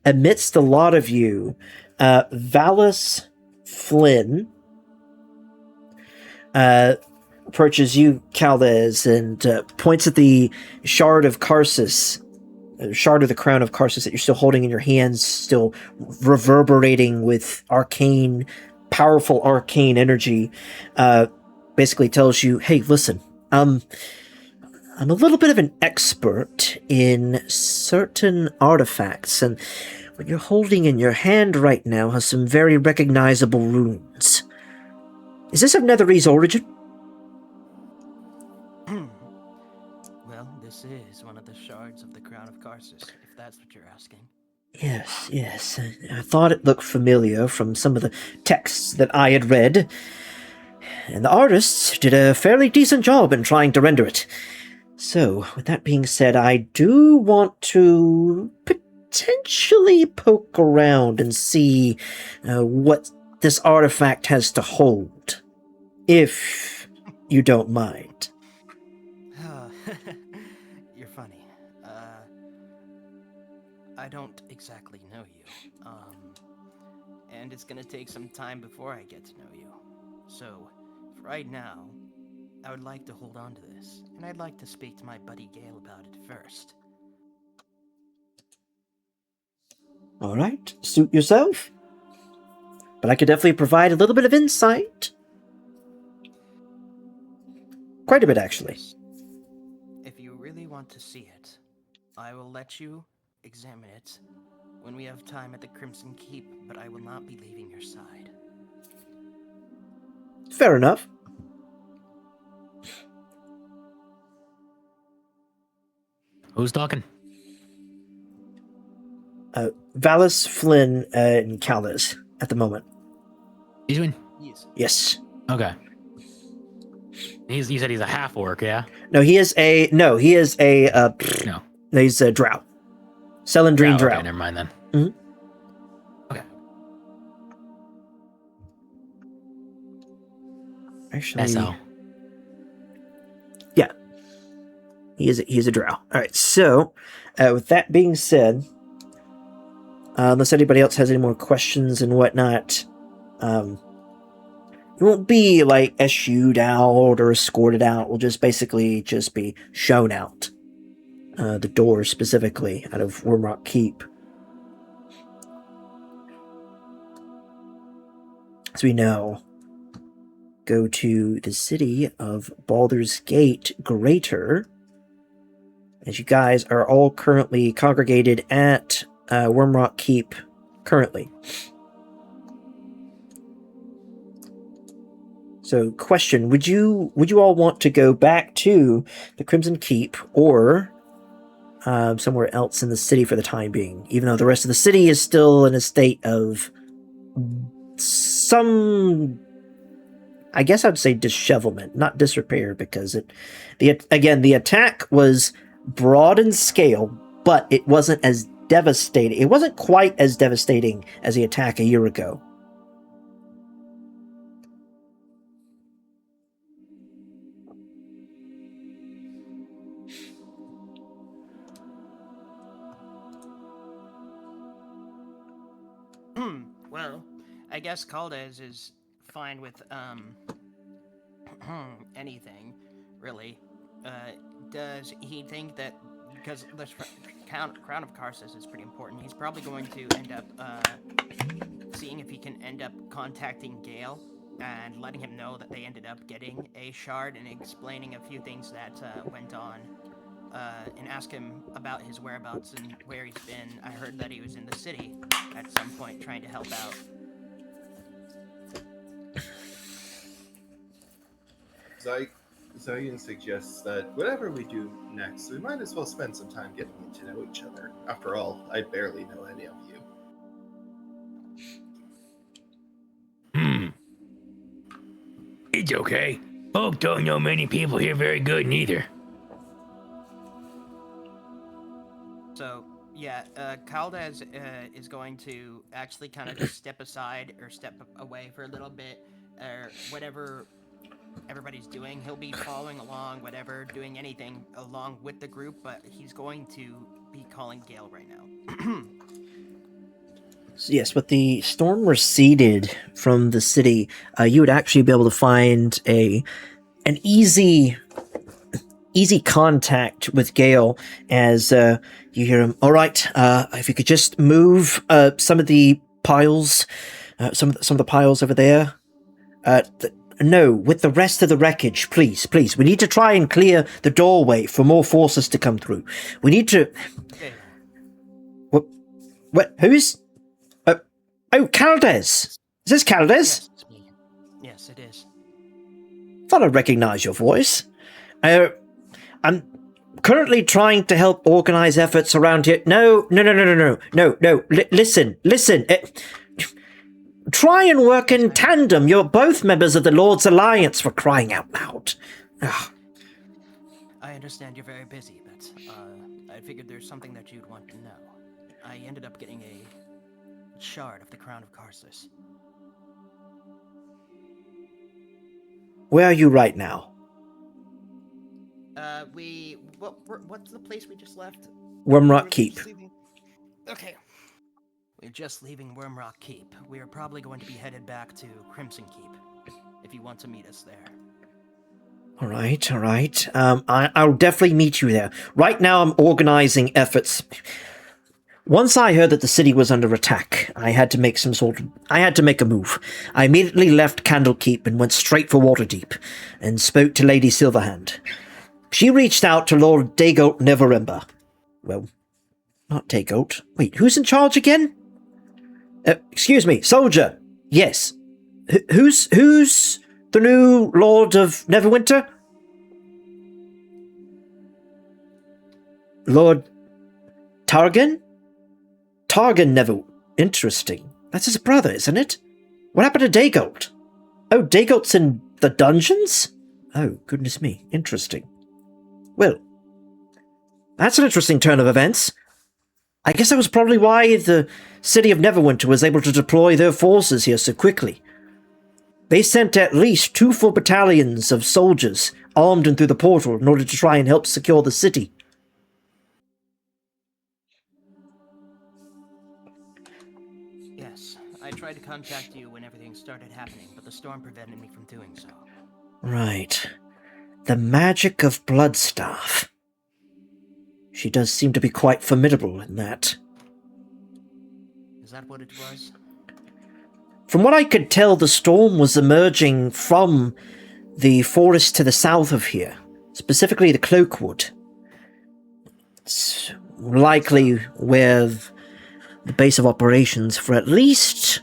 amidst a lot of you, Valis Flynn approaches you, Caldez, and points at the shard of Karsus, shard of the crown of Karsus that you're still holding in your hands, still reverberating with arcane, powerful arcane energy. Basically tells you, hey, listen, I'm a little bit of an expert in certain artifacts, and what you're holding in your hand right now has some very recognizable runes. Is this of Netherese origin? Well, this is one of the shards of the Crown of Karsus, if that's what you're asking. Yes. I thought it looked familiar from some of the texts that I had read. And the artists did a fairly decent job in trying to render it. So, with that being said, I do want to potentially poke around and see what this artifact has to hold. If you don't mind. You're funny. I don't exactly know you. And it's gonna take some time before I get to know you. So, for right now, I would like to hold on to this, and I'd like to speak to my buddy Gale about it first. Alright, suit yourself. But I could definitely provide a little bit of insight. Quite a bit, actually. If you really want to see it, I will let you examine it when we have time at the Crimson Keep, but I will not be leaving your side. Fair enough. Who's talking? Valis, Flynn, and Caldas at the moment. He's doing? Yes. Okay. You said he's a half orc, yeah? No, he's a No. he's a drow. Celandrine drow. Okay, never mind then. Mhm. Okay. Actually, SL. yeah. He's a drow. Alright, so, with that being said, unless anybody else has any more questions and whatnot, you won't be, like, eschewed out or escorted out. We'll just basically just be shown out. The door, specifically, out of Wormrock Keep. As we now go to the city of Baldur's Gate Greater, as you guys are all currently congregated at Wormrock Keep currently. So, question: Would you all want to go back to the Crimson Keep or somewhere else in the city for the time being? Even though the rest of the city is still in a state of some, I guess I'd say dishevelment, not disrepair, because the attack was broad in scale, but it wasn't as devastating. It wasn't quite as devastating as the attack a year ago. Well, I guess Caldes is fine with, anything, really. Does he think that, because the Crown of Karsus is pretty important, he's probably going to end up, seeing if he can end up contacting Gale and letting him know that they ended up getting a shard and explaining a few things that, went on. And ask him about his whereabouts and where he's been. I heard that he was in the city at some point trying to help out. Zayin suggests that whatever we do next, we might as well spend some time getting to know each other. After all, I barely know any of you. It's okay. Folk don't know many people here very good neither. So, yeah, Caldes is going to actually kind of just step aside or step away for a little bit, or whatever everybody's doing. He'll be following along, whatever, doing anything along with the group, but he's going to be calling Gale right now. So yes, with the storm receded from the city, you would actually be able to find an easy contact with Gale as you hear him. All right, if you could just move some of the piles, some of the piles over there. No, with the rest of the wreckage, please. We need to try and clear the doorway for more forces to come through. We need to. Okay. What? What? Who's? Oh, Caldes. Is this Caldes? Yes, it's me. Yes, it is. Thought I'd recognize your voice. I'm currently trying to help organize efforts around here. No. Listen. Try and work in tandem. You're both members of the Lord's Alliance, for crying out loud. Ugh. I understand you're very busy, but I figured there's something that you'd want to know. I ended up getting a shard of the Crown of Karsus. Where are you right now? What's the place we just left? Wormrock Keep. Okay. We're just leaving Wormrock Keep. We are probably going to be headed back to Crimson Keep, if you want to meet us there. All right. I'll definitely meet you there. Right now, I'm organizing efforts. Once I heard that the city was under attack, I had to make a move. I immediately left Candlekeep and went straight for Waterdeep, and spoke to Lady Silverhand. She reached out to Lord Dagult Neverember. Well, not Dagult. Wait, who's in charge again? Excuse me, soldier. Yes. Who's the new Lord of Neverwinter? Lord Targan? Targan Never... Interesting. That's his brother, isn't it? What happened to Dagult? Oh, Dagult's in the dungeons? Oh, goodness me. Interesting. Well, that's an interesting turn of events. I guess that was probably why the city of Neverwinter was able to deploy their forces here so quickly. They sent at least 2 full battalions of soldiers armed and through the portal in order to try and help secure the city. Yes, I tried to contact you when everything started happening, but the storm prevented me from doing so. Right. The magic of Bloodstaff. She does seem to be quite formidable in that. Is that what it was? From what I could tell, the storm was emerging from the forest to the south of here, specifically the Cloakwood. It's likely where the base of operations for at least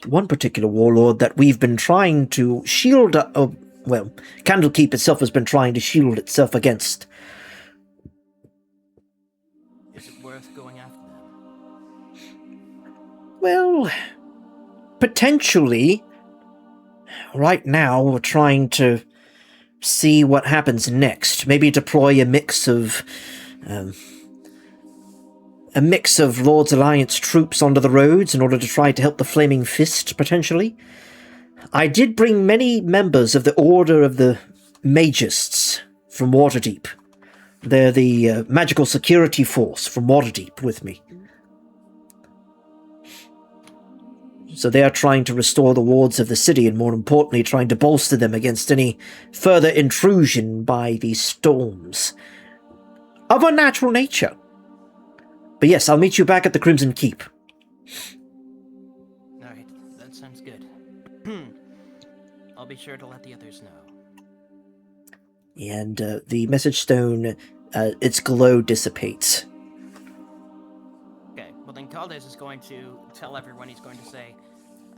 one particular warlord that we've been trying to shield... Candlekeep itself has been trying to shield itself against. Is it worth going after them? Well, potentially. Right now, we're trying to see what happens next. Maybe deploy a mix of Lord's Alliance troops onto the roads in order to try to help the Flaming Fist, potentially. I did bring many members of the Order of the Magists from Waterdeep. They're the magical security force from Waterdeep with me. So they are trying to restore the wards of the city, and more importantly, trying to bolster them against any further intrusion by these storms of unnatural nature. But yes, I'll meet you back at the Crimson Keep. Alright, that sounds good. I'll be sure to let the others know. And the message stone, its glow dissipates. Okay, well then Caldes is going to tell everyone, he's going to say,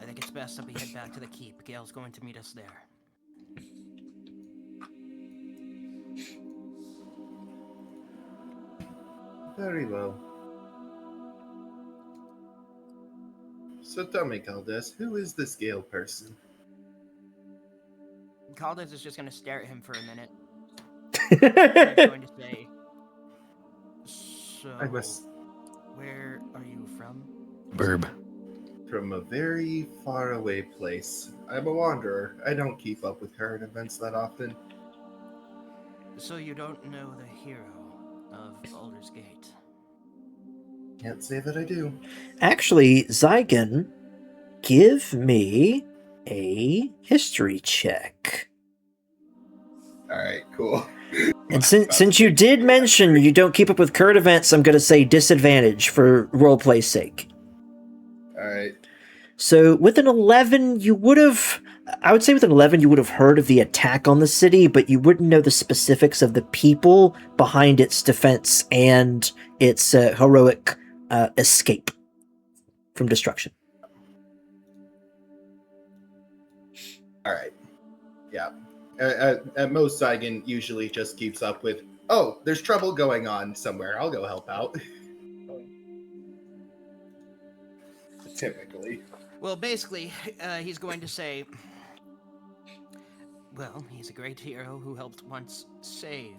I think it's best that we head back to the keep. Gale's going to meet us there. Very well. So tell me, Caldes, who is this Gale person? Caldes is just going to stare at him for a minute. He's going to say, so, where are you from? Burb. From a very far away place. I'm a wanderer. I don't keep up with current events that often. So you don't know the hero of Baldur's Gate? Can't say that I do. Actually, Zygon, give me a history check. Alright, cool. And since you did mention you don't keep up with current events, I'm going to say disadvantage for roleplay's sake. Alright. So with an 11, you would have... I would say with an 11, you would have heard of the attack on the city, but you wouldn't know the specifics of the people behind its defense and its heroic escape from destruction. All right. Yeah. At most, Saigon usually just keeps up with, oh, there's trouble going on somewhere. I'll go help out. Typically. Well, basically, he's going to say, well, he's a great hero who helped once save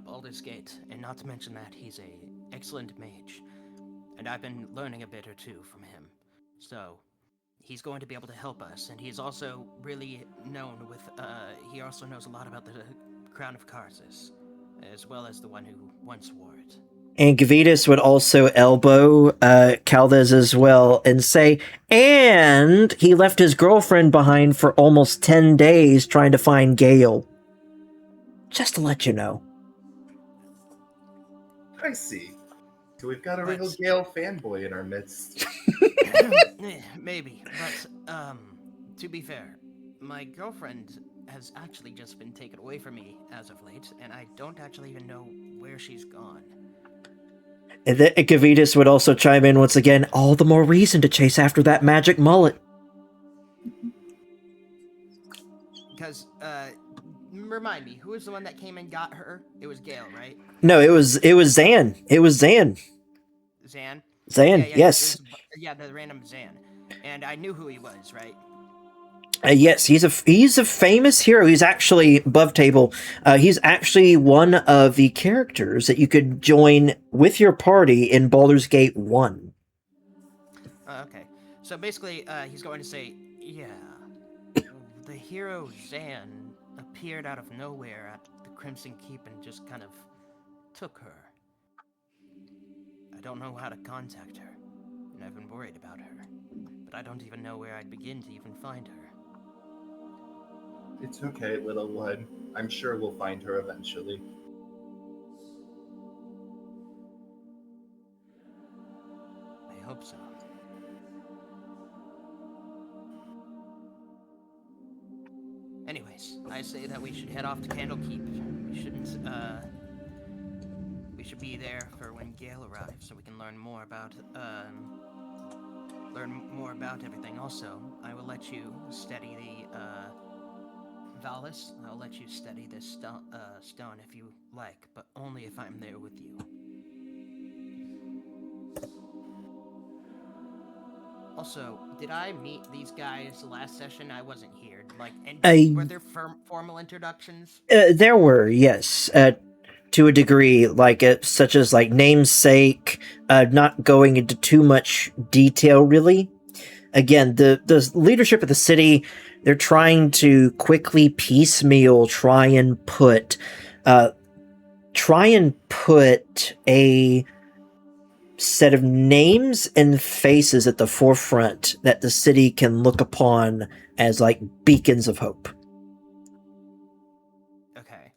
Baldur's Gate, and not to mention that he's a excellent mage, and I've been learning a bit or two from him. So, he's going to be able to help us, and he's also really known with, he also knows a lot about the Crown of Karsus, as well as the one who once wore it. And Gavitas would also elbow Caldez as well and say, and he left his girlfriend behind for almost 10 days trying to find Gale. Just to let you know. I see. So we've got a real Gale fanboy in our midst. Maybe, but, to be fair, my girlfriend has actually just been taken away from me as of late, and I don't actually even know where she's gone. And then Gavitas would also chime in once again, all the more reason to chase after that magic mullet. Because, remind me, who was the one that came and got her? It was Gale, right? No, it was Zan. It was Zan. Zan? Zan, yes. The random Zan. And I knew who he was, right? Yes, he's a famous hero. He's actually above table. He's actually one of the characters that you could join with your party in Baldur's Gate 1. Okay. So basically, he's going to say, yeah, the hero Zan appeared out of nowhere at the Crimson Keep and just kind of took her. I don't know how to contact her, and I've been worried about her, but I don't even know where I'd begin to even find her. It's okay, little one. I'm sure we'll find her eventually. I hope so. Anyways, I say that we should head off to Candlekeep. We shouldn't, we should be there for when Gale arrives, so we can learn more about everything. Also, I will let you study the, Valis. I'll let you study this stone if you like, but only if I'm there with you. Also, did I meet these guys last session? I wasn't here. Were there formal introductions? There were, yes, to a degree, such as namesake. Not going into too much detail, really. Again, the leadership of the city, they're trying to quickly piecemeal try and put a set of names and faces at the forefront that the city can look upon as beacons of hope. Okay.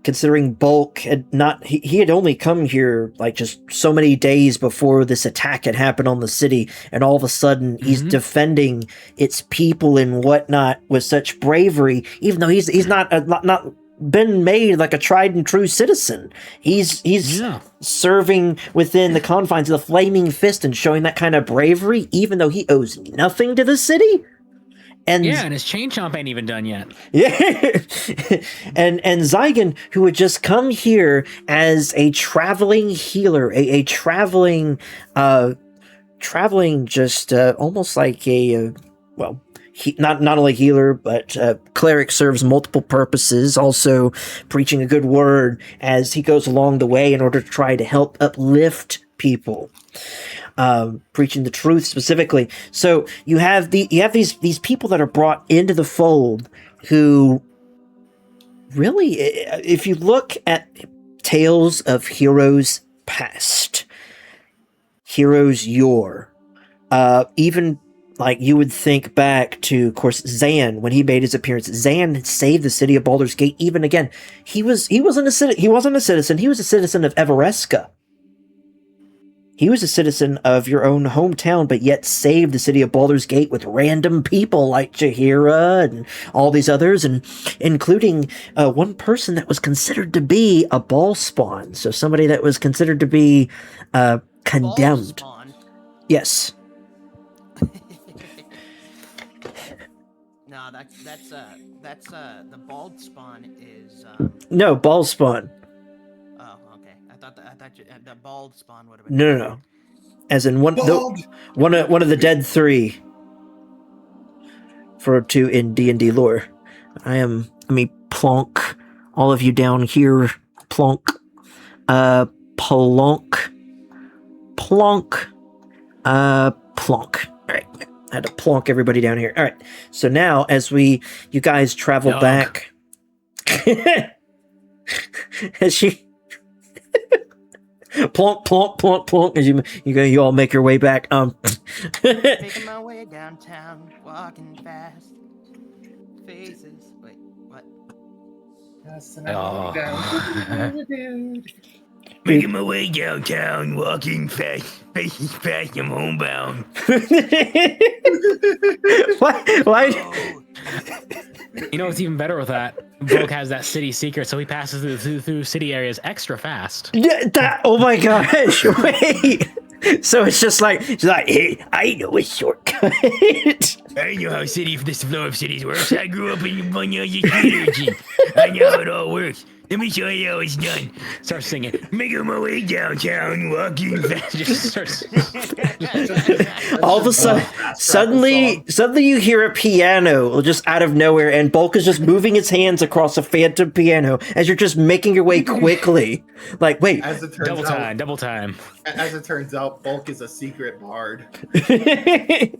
Considering Bulk had not, he had only come here just so many days before this attack had happened on the city, and all of a sudden he's defending its people and whatnot with such bravery, even though he's not been made a tried and true citizen. He's serving within the confines of the Flaming Fist and showing that kind of bravery, even though he owes nothing to the city. And his chain chomp ain't even done yet. Yeah, and Zygon, who had just come here as a traveling healer, a traveling just almost like a not only healer, but cleric, serves multiple purposes, also preaching a good word as he goes along the way in order to try to help uplift people. Preaching the truth specifically. So you have these people that are brought into the fold who really, if you look at tales of heroes past, heroes yore, even you would think back to, of course, Zan when he made his appearance. Zan saved the city of Baldur's Gate. Even again, he wasn't a citizen. He was a citizen of Everesca. he was a citizen of your own hometown, but yet saved the city of Baldur's Gate with random people like Jaheira and all these others, and including one person that was considered to be a ball spawn. So somebody that was considered to be condemned. Spawn. Yes. No, that's the bald spawn is. No, ball spawn. Oh, okay. I thought the bald spawn would have been. No. As in one Bald! one of the dead three. For two in D&D lore. Let me plonk all of you down here. Plonk. Plonk. Plonk. Plonk. Alright. I had to plonk everybody down here. Alright. So now as you guys travel back. As she plonk, plonk, plonk, plonk, as you all make your way back. Making my way downtown, walking fast. Faces. Wait, what? Making my way downtown, walking fast, faces fast, I'm homebound. Why? Oh, You know what's even better with that? Volk has that city secret, so he passes through city areas extra fast. Yeah, oh my gosh, wait. So it's just like, hey, I know a shortcut. I know how this flow of cities works. I grew up in one of your theaters. I know how it all works. Let me show you how it's done. Start singing. Making my way downtown, walking fast. Just starts. All of a sudden, suddenly you hear a piano just out of nowhere, and Bulk is just moving his hands across a phantom piano as you're just making your way quickly. Like, wait. As it turns out, Double time. As it turns out, Bulk is a secret bard. It's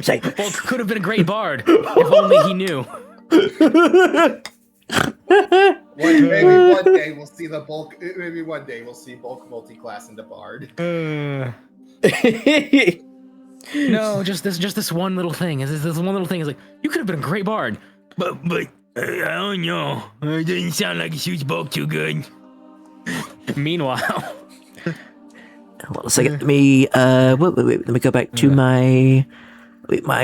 like, Bulk could have been a great bard if only he knew. Maybe one day we'll see the Bulk. Maybe one day we'll see Bulk multi-class into bard. No, just this one little thing. This one little thing is like, you could have been a great bard. But I don't know. It doesn't sound like it suits Bulk too good. Meanwhile, hold on a second. Let me let me go back to my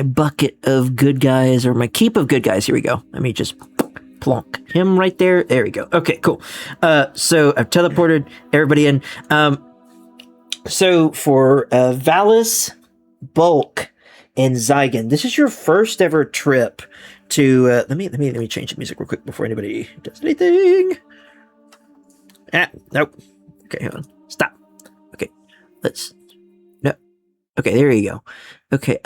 bucket of good guys, or my keep of good guys. Here we go. Let me just plonk him right there. There we go. Okay, cool. So I've teleported everybody in. So for Valis, Bulk, and Zygon, this is your first ever trip to. Let me change the music real quick before anybody does anything. Nope. Okay, hold on. Stop. Okay, let's. No. Okay, there you go. Okay.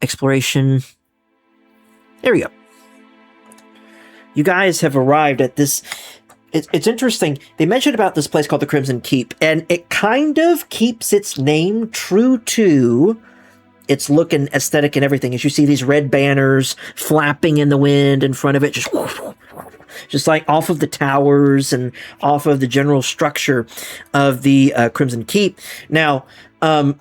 Exploration. There we go. You guys have arrived at this. It's interesting. They mentioned about this place called the Crimson Keep, and it kind of keeps its name true to its look and aesthetic and everything. As you see these red banners flapping in the wind in front of it, just like off of the towers and off of the general structure of the Crimson Keep. Now, as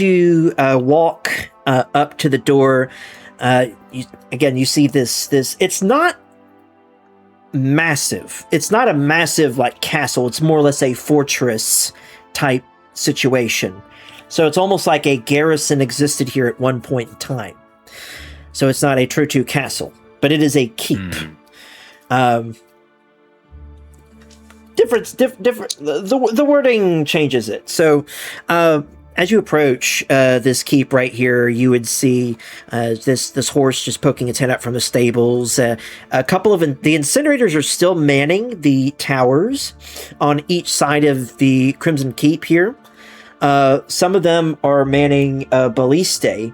you walk up to the door, you see this. It's not massive. It's not a massive like castle. It's more or less a fortress type situation. So it's almost like a garrison existed here at one point in time. So it's not a true castle, but it is a keep. Different. The wording changes it. So, as you approach this keep right here, you would see this horse just poking its head out from the stables. A couple of the incinerators are still manning the towers on each side of the Crimson Keep here. Some of them are manning ballistae,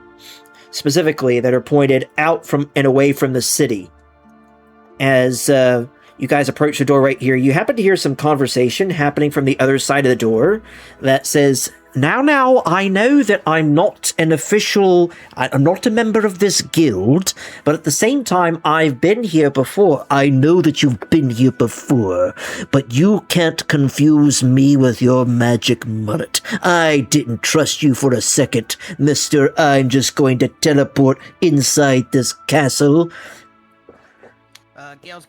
specifically, that are pointed out from and away from the city. As you guys approach the door right here, you happen to hear some conversation happening from the other side of the door that says, Now, I know that I'm not an official, I'm not a member of this guild, but at the same time, I've been here before. I know that you've been here before, but you can't confuse me with your magic mullet. I didn't trust you for a second, mister. I'm just going to teleport inside this castle. Caldes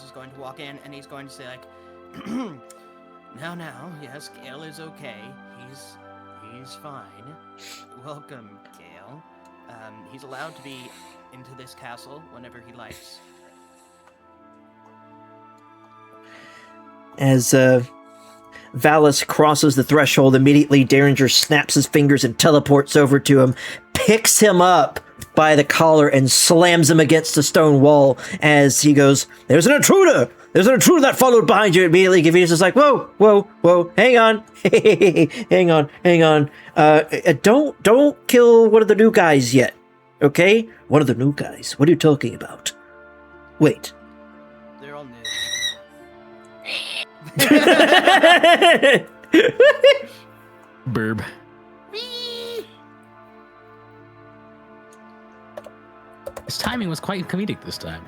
is going to walk in and he's going to say like, now, yes, Gale is okay. He's fine. Welcome, Gale. He's allowed to be into this castle whenever he likes. As Valis crosses the threshold, immediately Derringer snaps his fingers and teleports over to him, picks him up by the collar and slams him against the stone wall as he goes, "There's an intruder! There's an intruder that followed behind you!" Immediately, Gavidius is like, whoa, hang on. hang on. Don't kill one of the new guys yet, okay? One of the new guys? What are you talking about? Wait. They're all new. Burb. His timing was quite comedic this time.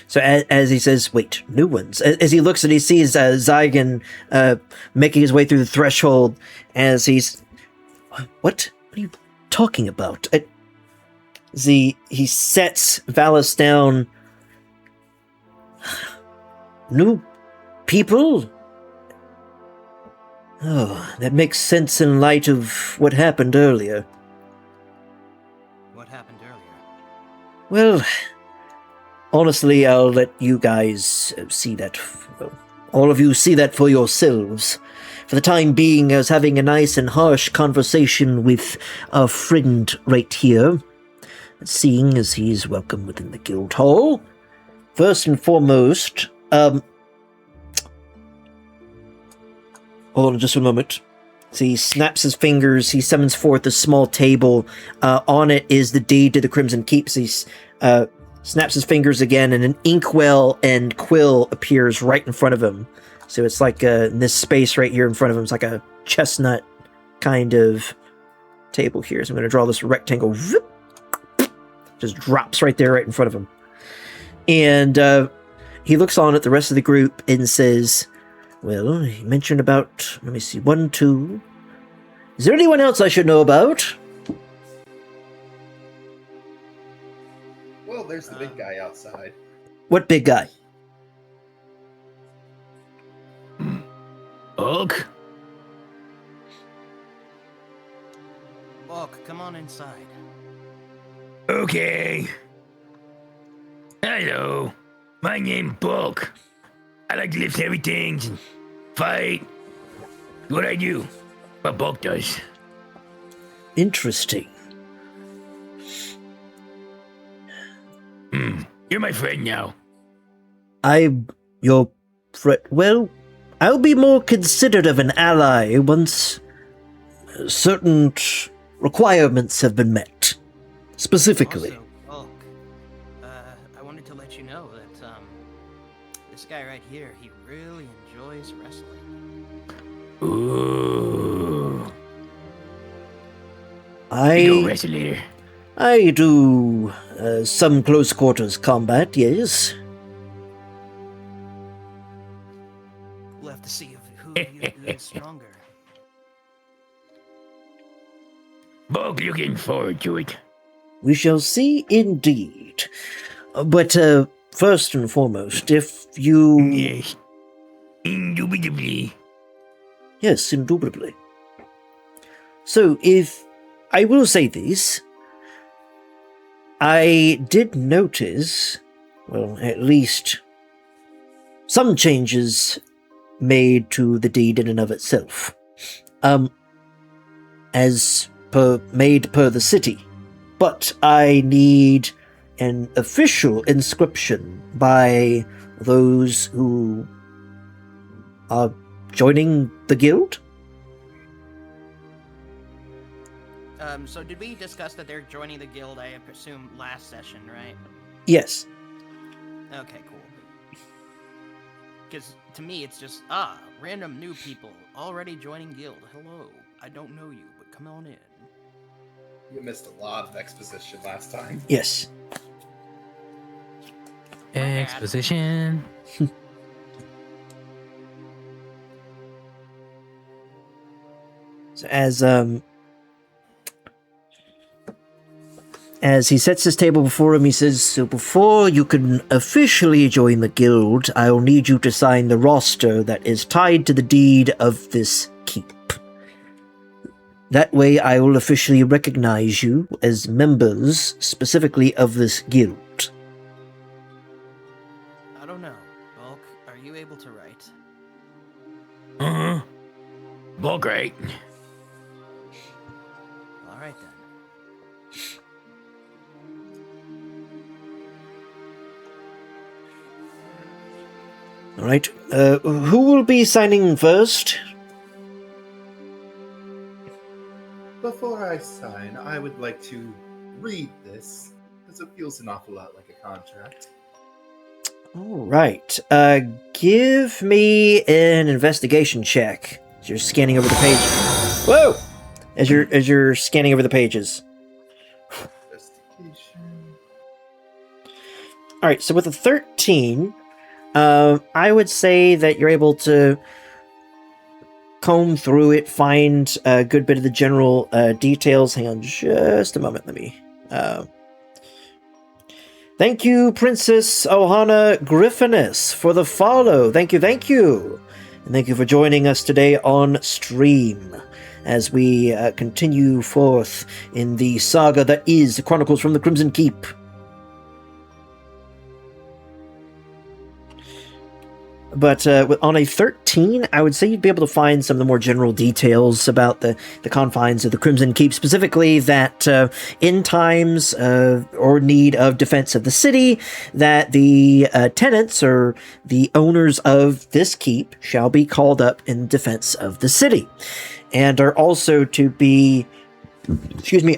So as he says, wait, new ones. As he looks and he sees Zygon making his way through the threshold as he's... What are you talking about? He sets Valis down. New people? Oh, that makes sense in light of what happened earlier. What happened earlier? Well, honestly, I'll let you guys see that. Well, all of you see that for yourselves. For the time being, I was having a nice and harsh conversation with a friend right here, seeing as he's welcome within the guild hall. First and foremost, hold on just a moment. So he snaps his fingers, he summons forth a small table. On it is the deed to the Crimson Keep. So he snaps his fingers again, and an inkwell and quill appears right in front of him. So it's like in this space right here in front of him. It's like a chestnut kind of table here. So I'm going to draw this rectangle. Just drops right there, right in front of him. And he looks on at the rest of the group and says, well, he mentioned about, let me see, 1, 2. Is there anyone else I should know about? Well, there's the big guy outside. What big guy? Hulk? Bulk, come on inside. Okay. Hello. My name Bulk. I like to lift heavy things and fight. What I do. What Bulk does. Interesting. You're my friend now. I'm your friend. Well, I'll be more considered of an ally once certain requirements have been met. Specifically. Also, Bulk, I wanted to let you know that this guy right here, he really enjoys wrestling. Ooh. I Go wrestle later. I do some close quarters combat, yes. We'll have to see who is stronger. Bulk looking forward to it. We shall see indeed. But first and foremost, if you... Yes. Indubitably. Yes, indubitably. So, if I will say this, I did notice, well, at least some changes made to the deed in and of itself. Made per the city. But I need an official inscription by those who are joining the guild. So did we discuss that they're joining the guild, I presume, last session, right? Yes. Okay, cool. Because to me, it's just, random new people already joining guild. Hello, I don't know you, but come on in. You missed a lot of exposition last time. Yes. Exposition. So as he sets his table before him, he says, "So before you can officially join the guild, I'll need you to sign the roster that is tied to the deed of this keep. That way I will officially recognize you as members, specifically of this guild." I don't know. Bulk, are you able to write? Uh-huh. Well, great. All right then. All right. Who will be signing first? Before I sign, I would like to read this, because it feels an awful lot like a contract. All right. Give me an investigation check as you're scanning over the page. Whoa! As you're scanning over the pages. Investigation. All right. So with a 13, I would say that you're able to comb through it, find a good bit of the general details. Hang on just a moment. Let me. Thank you, Princess Ohana Griffinus, for the follow. Thank you, thank you. And thank you for joining us today on stream as we continue forth in the saga that is Chronicles from the Crimson Keep. But on a 13, I would say you'd be able to find some of the more general details about the confines of the Crimson Keep, specifically that in times or need of defense of the city, that the tenants or the owners of this keep shall be called up in defense of the city, and are also to be,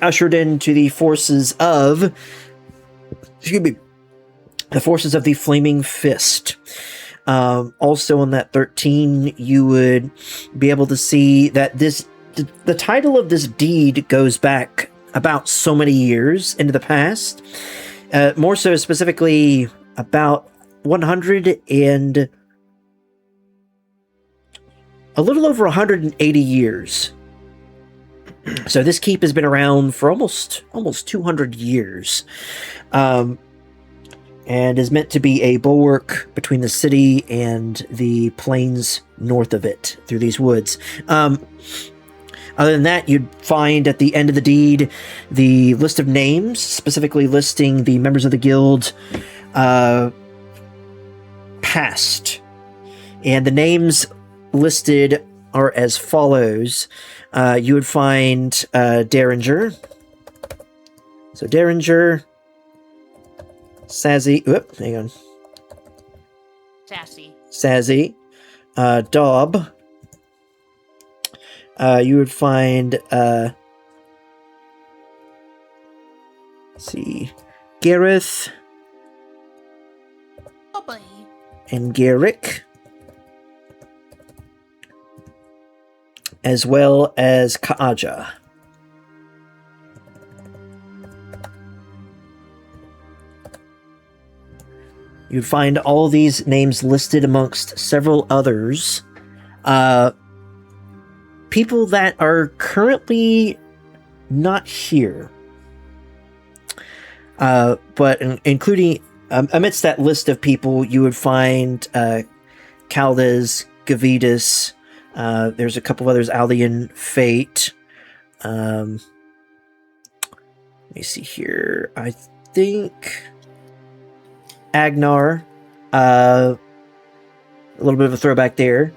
ushered into the forces of, the forces of the Flaming Fist. Also on that 13, you would be able to see that the title of this deed goes back about so many years into the past. More so specifically about 100 and a little over 180 years. So this keep has been around for almost 200 years. And is meant to be a bulwark between the city and the plains north of it through these woods. Other than that, you'd find at the end of the deed the list of names, specifically listing the members of the guild past. And the names listed are as follows. You would find Derringer. So Derringer... Sazzy, hang on. Sazzy, Daub. You would find, let's see, Gareth, and Garrick, as well as Kaaja. You'd find all these names listed amongst several others. People that are currently not here. But including, amidst that list of people, you would find Caldes, Gavitas, there's a couple others, Aldian, Fate. Let me see here. I think... Agnar, a little bit of a throwback there.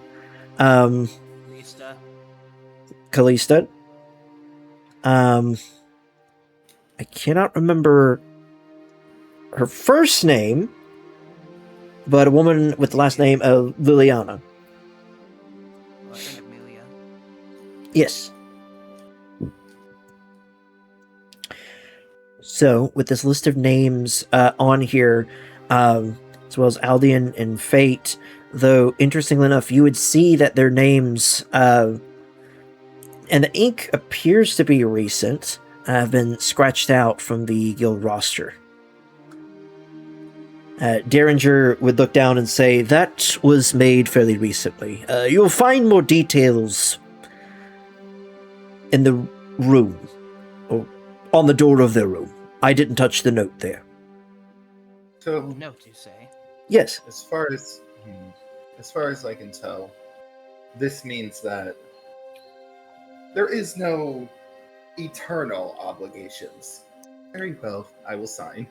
Kalista. I cannot remember her first name, but a woman with the last name of Liliana. Well, I think Amelia. Yes. So, with this list of names on here, as well as Aldian and Fate, though, interestingly enough, you would see that their names, and the ink appears to be recent, have been scratched out from the guild roster. Derringer would look down and say, that was made fairly recently. You'll find more details in the room, or on the door of their room. I didn't touch the note there. So, Note, you say? Yes. as far as I can tell, this means that there is no eternal obligations. Very well, I will sign.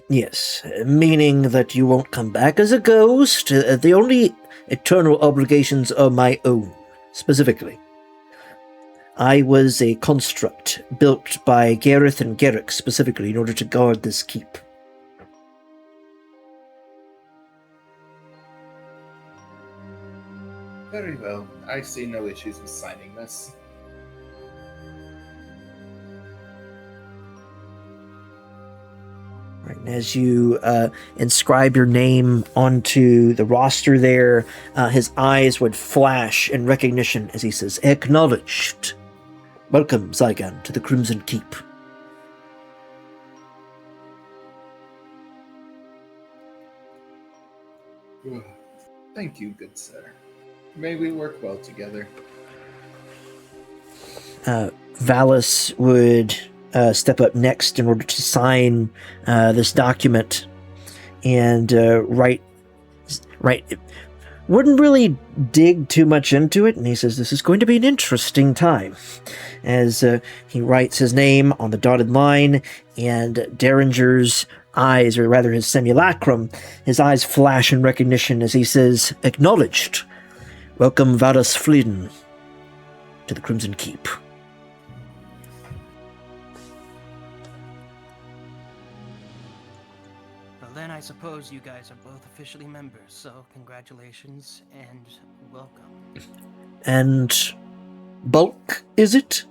Yes, meaning that you won't come back as a ghost. The only eternal obligations are my own, specifically. I was a construct built by Gareth and Garrick specifically in order to guard this keep. Very well, I see no issues with signing this. Right, and as you inscribe your name onto the roster there, his eyes would flash in recognition as he says, "Acknowledged. Welcome, Zygon, to the Crimson Keep." Thank you, good sir. May we work well together. Valis would step up next in order to sign this document and write. Wouldn't really dig too much into it, and he says this is going to be an interesting time. As he writes his name on the dotted line, and Derringer's eyes, or rather his simulacrum, his eyes flash in recognition as he says, "Acknowledged. Welcome, Valis Fleeden, to the Crimson Keep." Well, then I suppose you guys are both officially members, so congratulations and welcome. And Bulk, is it?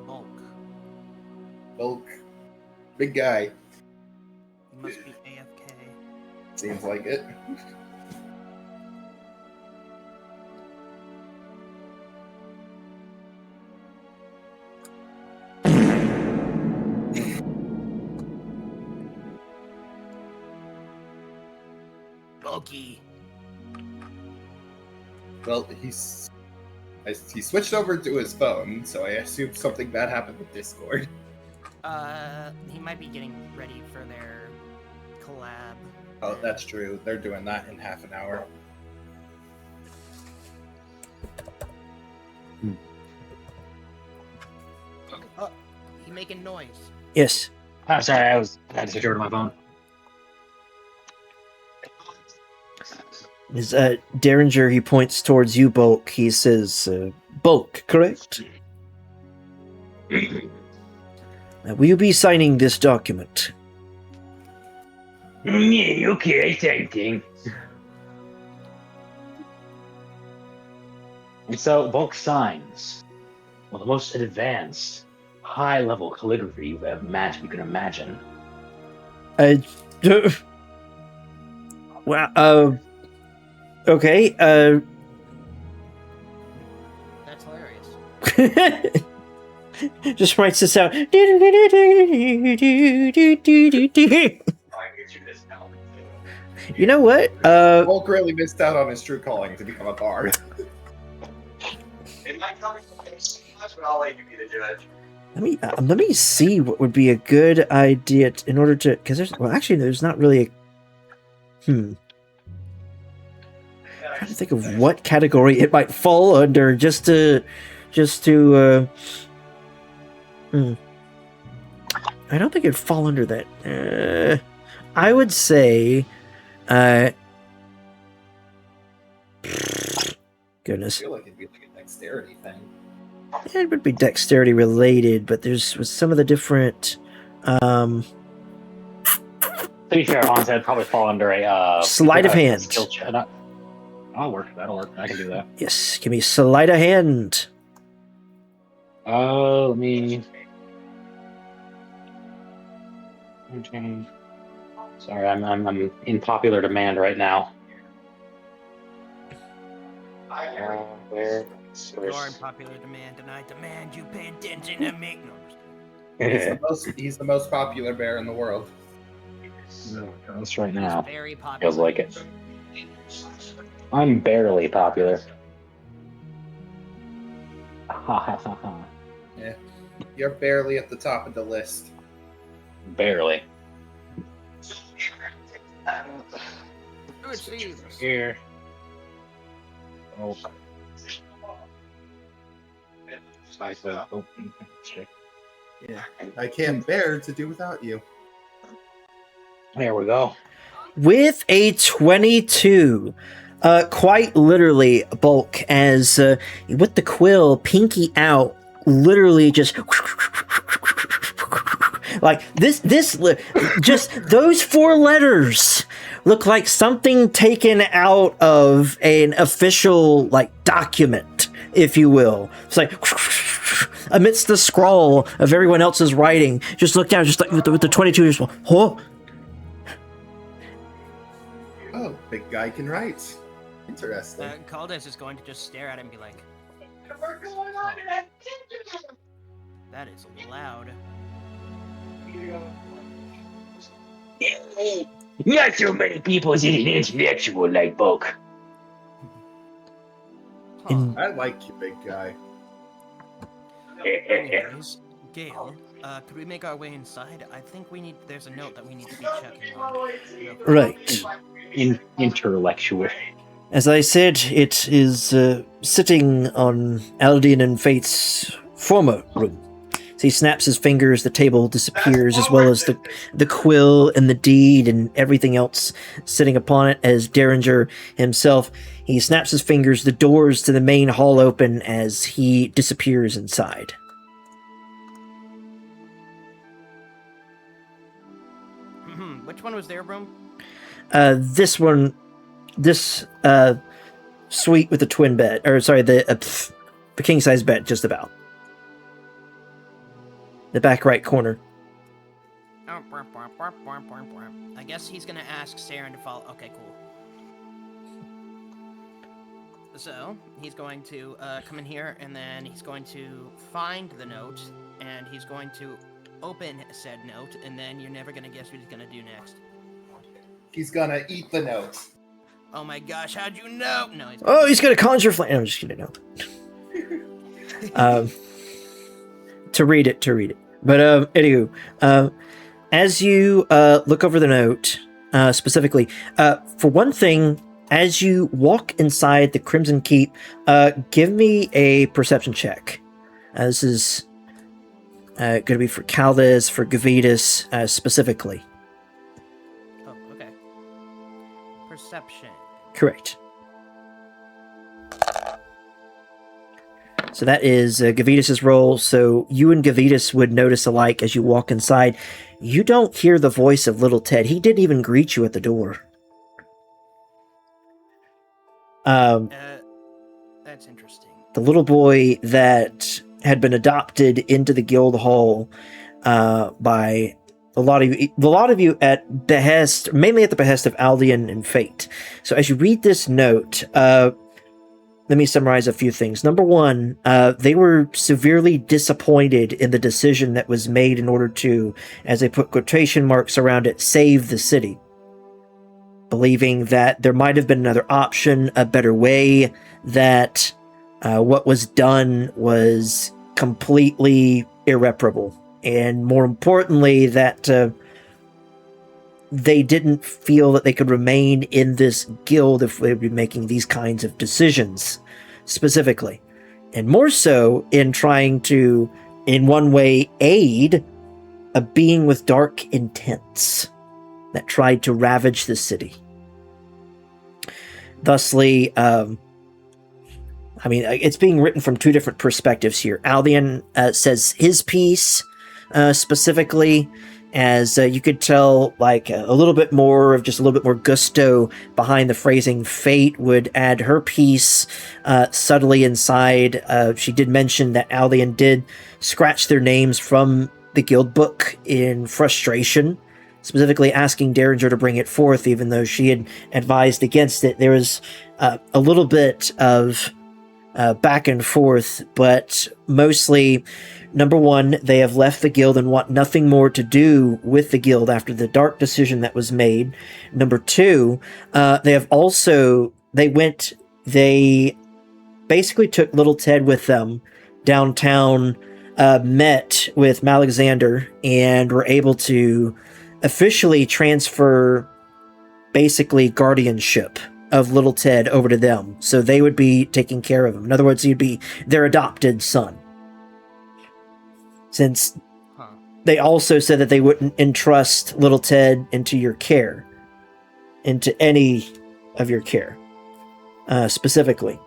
Bulk. Bulk. Big guy. You must be AFK. Seems like it. Bulky. Well, he switched over to his phone, so I assume something bad happened with Discord. He might be getting ready for their collab. Oh, that's true. They're doing that in half an hour. Oh, he making noise. Yes. I'm sorry, I had to switch over to my phone. As Derringer, he points towards you, Bulk. He says, "Bulk, correct? Will you be signing this document?" Yeah, okay, same thing. And so Bulk signs. Well, the most advanced, high-level calligraphy you can imagine. Wow. Okay. That's hilarious. Just writes this out. You know what? Bulk really missed out on his true calling to become a bard. In my conversation, but I'll let you be the judge. Let me see what would be a good idea in order to, because there's not really a trying to think of what category it might fall under just to I don't think it'd fall under that. I would say goodness. I feel like it'd be like a dexterity thing. It would be dexterity related, but there's with some of the different To be fair, honestly, I'd probably fall under a sleight of hand. Skill check. That'll work. I can do that. Yes, give me sleight of hand. Let me. Okay. Sorry, I'm in popular demand right now. Where? You're in popular demand, and I demand you pay attention and make notes. He's the most popular bear in the world. That's right He's now. very popular. Feels like it. I'm barely popular. Ha ha ha ha. Yeah. You're barely at the top of the list. Barely. Good Steve. Here. Oh. Yeah. I can't bear to do without you. There we go. With a 22, quite literally, Bulk, as with the quill, pinky out, literally just like this just those 4 letters look like something taken out of an official like document, if you will. It's like amidst the scrawl of everyone else's writing, just look down, just like with the 22, just huh? Oh, big guy can write. Interesting. Caldas is going to just stare at him and be like, that is loud. Not so many people is an intellectual like Bulk. Huh. I like you, big guy. Anyways, Gale, could we make our way inside? I think there's a note that we need to be checking on. Right. Intellectual. As I said, it is sitting on Aldian and Fate's former room. So he snaps his fingers, the table disappears, as well as the quill and the deed and everything else sitting upon it. As Derringer himself, he snaps his fingers, the doors to the main hall open as he disappears inside. Which one was their room? This suite with the twin bed, or sorry, the king size bed, just about. The back right corner. I guess he's gonna ask Saren to follow. Okay, cool. So he's going to come in here, and then he's going to find the note, and he's going to open said note, and then you're never gonna guess what he's gonna do next. He's gonna eat the note. Oh my gosh, how'd you know? No, He's gonna conjure flame. I'm just kidding. No. To read it. But anywho, as you look over the note, specifically, for one thing, as you walk inside the Crimson Keep, give me a perception check. This is going to be for Caldas, for Gavitas, specifically. Oh, okay. Perception. Correct. So that is Gavitas' role. So you and Gavitas would notice alike as you walk inside. You don't hear the voice of little Ted. He didn't even greet you at the door. That's interesting. The little boy that had been adopted into the guild hall by a lot of you at behest, mainly at the behest of Aldian and Fate. So as you read this note, let me summarize a few things. Number one, they were severely disappointed in the decision that was made in order to, as they put quotation marks around it, save the city. Believing that there might have been another option, a better way, that what was done was completely irreparable. And more importantly, that they didn't feel that they could remain in this guild if they would be making these kinds of decisions, specifically. And more so in trying to, in one way, aid a being with dark intents that tried to ravage the city. Thusly, it's being written from two different perspectives here. Aldian says his piece, specifically, as you could tell, like a little bit more gusto behind the phrasing. Fate would add her piece subtly inside. She did mention that Aldian did scratch their names from the guild book in frustration, specifically asking Derringer to bring it forth, even though she had advised against it. There was a little bit of back and forth, but mostly, number one, they have left the guild and want nothing more to do with the guild after the dark decision that was made. Number two, they basically took little Ted with them downtown, met with Malexander, and were able to officially transfer basically guardianship of little Ted over to them, so they would be taking care of him. In other words, he'd be their adopted son. Since they also said that they wouldn't entrust little Ted into your care, into any of your care, specifically.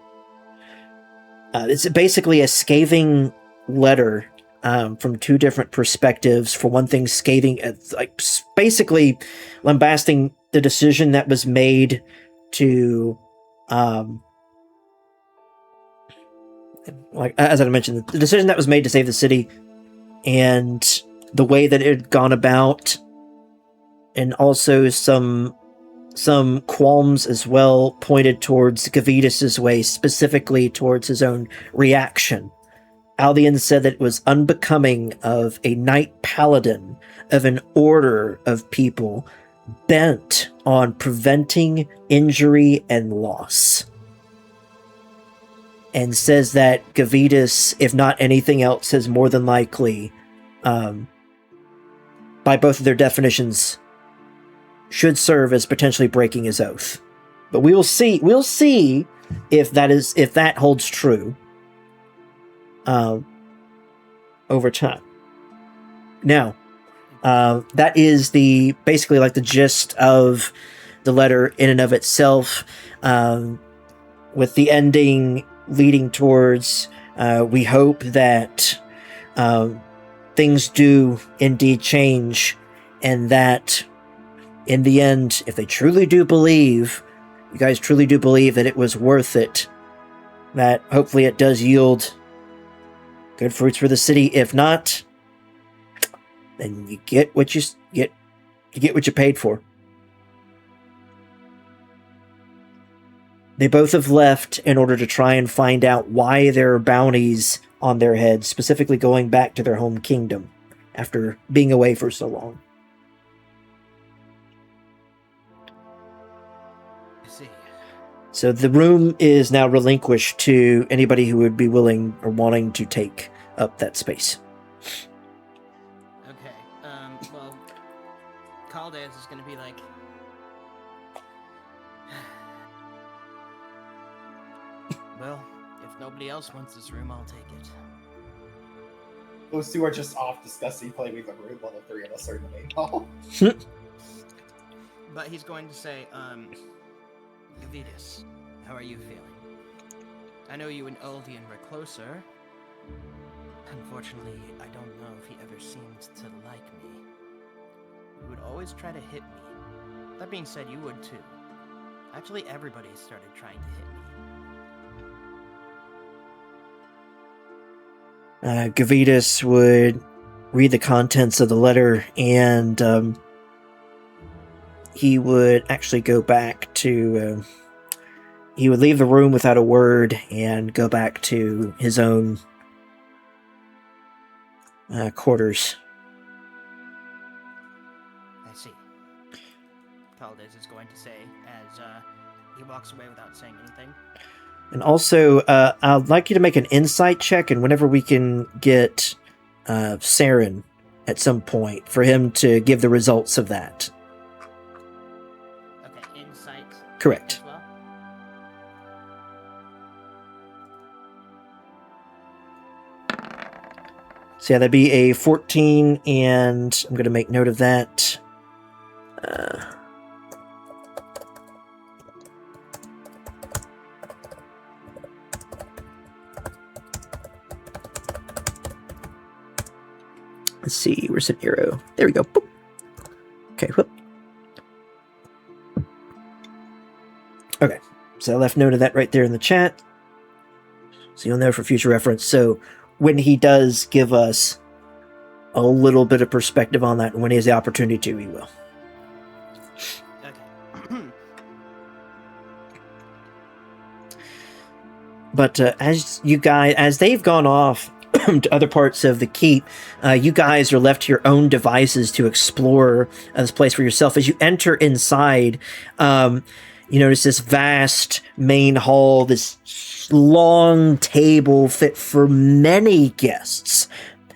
It's basically a scathing letter from two different perspectives. For one thing, scathing, basically lambasting the decision that was made to, as I mentioned, the decision that was made to save the city and the way that it had gone about, and also some qualms as well pointed towards Gavidus's way, specifically towards his own reaction. Aldian said that it was unbecoming of a knight paladin of an order of people bent on preventing injury and loss. And says that Gavidus, if not anything else, has more than likely, by both of their definitions, should serve as potentially breaking his oath. But we'll see if that holds true over time. Now, that is basically like the gist of the letter in and of itself, with the ending leading towards, we hope that things do indeed change, and that in the end, if they truly do believe, you guys truly do believe that it was worth it, that hopefully it does yield good fruits for the city. If not, then you get what you paid for. They both have left in order to try and find out why there are bounties on their heads, specifically going back to their home kingdom after being away for so long. I see. So the room is now relinquished to anybody who would be willing or wanting to take up that space. Okay. Well, Caldas is gonna be like, well, if nobody else wants this room, I'll take it. Those two are just off discussing claiming the room while the three of us are in the main hall. But he's going to say, Gavidus, how are you feeling? I know you and Uldian were closer. Unfortunately, I don't know if he ever seemed to like me. He would always try to hit me. That being said, you would too. Actually, everybody started trying to hit me. Gavidus would read the contents of the letter, and he would actually go back to... he would leave the room without a word and go back to his own quarters. I see. Caldas is going to say as he walks away without saying anything. And also, I'd like you to make an insight check, and whenever we can get Saren at some point, for him to give the results of that. Okay, insight. Correct. As well? So yeah, that'd be a 14, and I'm going to make note of that. Let's see, where's an arrow? There we go. Boop. Okay, whoop. Okay, so I left note of that right there in the chat. So you'll know for future reference. So when he does give us a little bit of perspective on that, and when he has the opportunity to, he will. Okay. But as they've gone off to other parts of the keep, you guys are left to your own devices to explore this place for yourself. As you enter inside, you notice this vast main hall, this long table fit for many guests,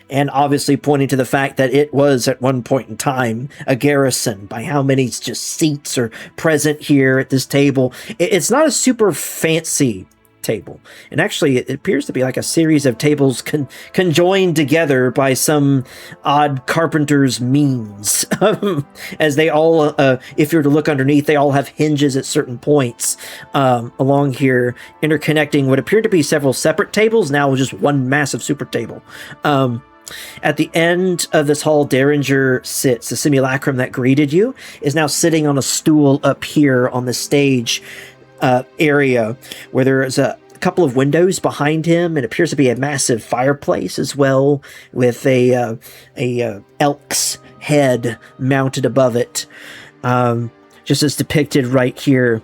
and obviously pointing to the fact that it was at one point in time a garrison by how many just seats are present here at this table. It's not a super fancy table, and actually it appears to be like a series of tables conjoined together by some odd carpenter's means. As they all, if you're to look underneath, they all have hinges at certain points along here, interconnecting what appear to be several separate tables, now just one massive super table. At the end of this hall, Derringer sits. The simulacrum that greeted you is now sitting on a stool up here on the stage area, where there is a couple of windows behind him. It appears to be a massive fireplace as well, with a elk's head mounted above it, just as depicted right here.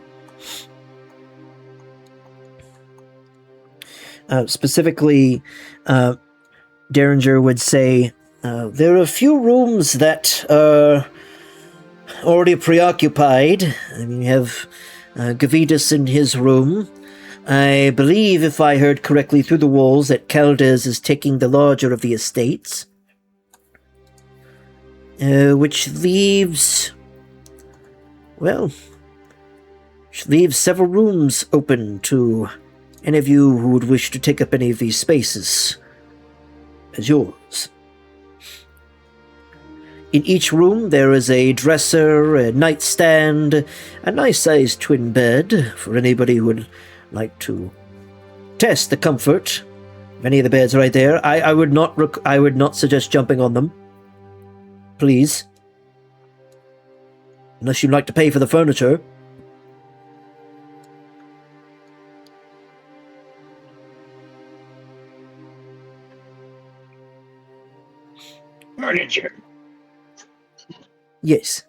Specifically, Derringer would say, there are a few rooms that are already preoccupied. I mean, you have Gavitas in his room. I believe, if I heard correctly through the walls, that Caldes is taking the larger of the estates. Which leaves several rooms open to any of you who would wish to take up any of these spaces as yours. In each room there is a dresser, a nightstand, a nice-sized twin bed for anybody who would like to test the comfort of any of the beds right there. I would not suggest jumping on them, please, unless you'd like to pay for the furniture. Furniture. Yes.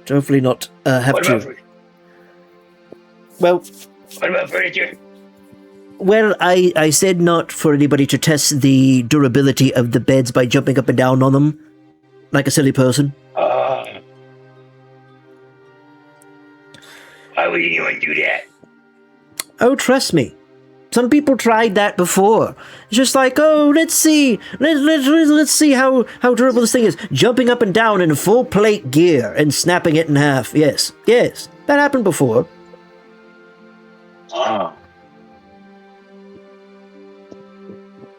To hopefully not have What to. about Well, what about furniture? Well, I said not for anybody to test the durability of the beds by jumping up and down on them, like a silly person. Why would anyone do that? Oh, trust me. Some people tried that before. It's just like, oh, let's see how durable this thing is. Jumping up and down in full plate gear and snapping it in half. Yes, that happened before. Oh.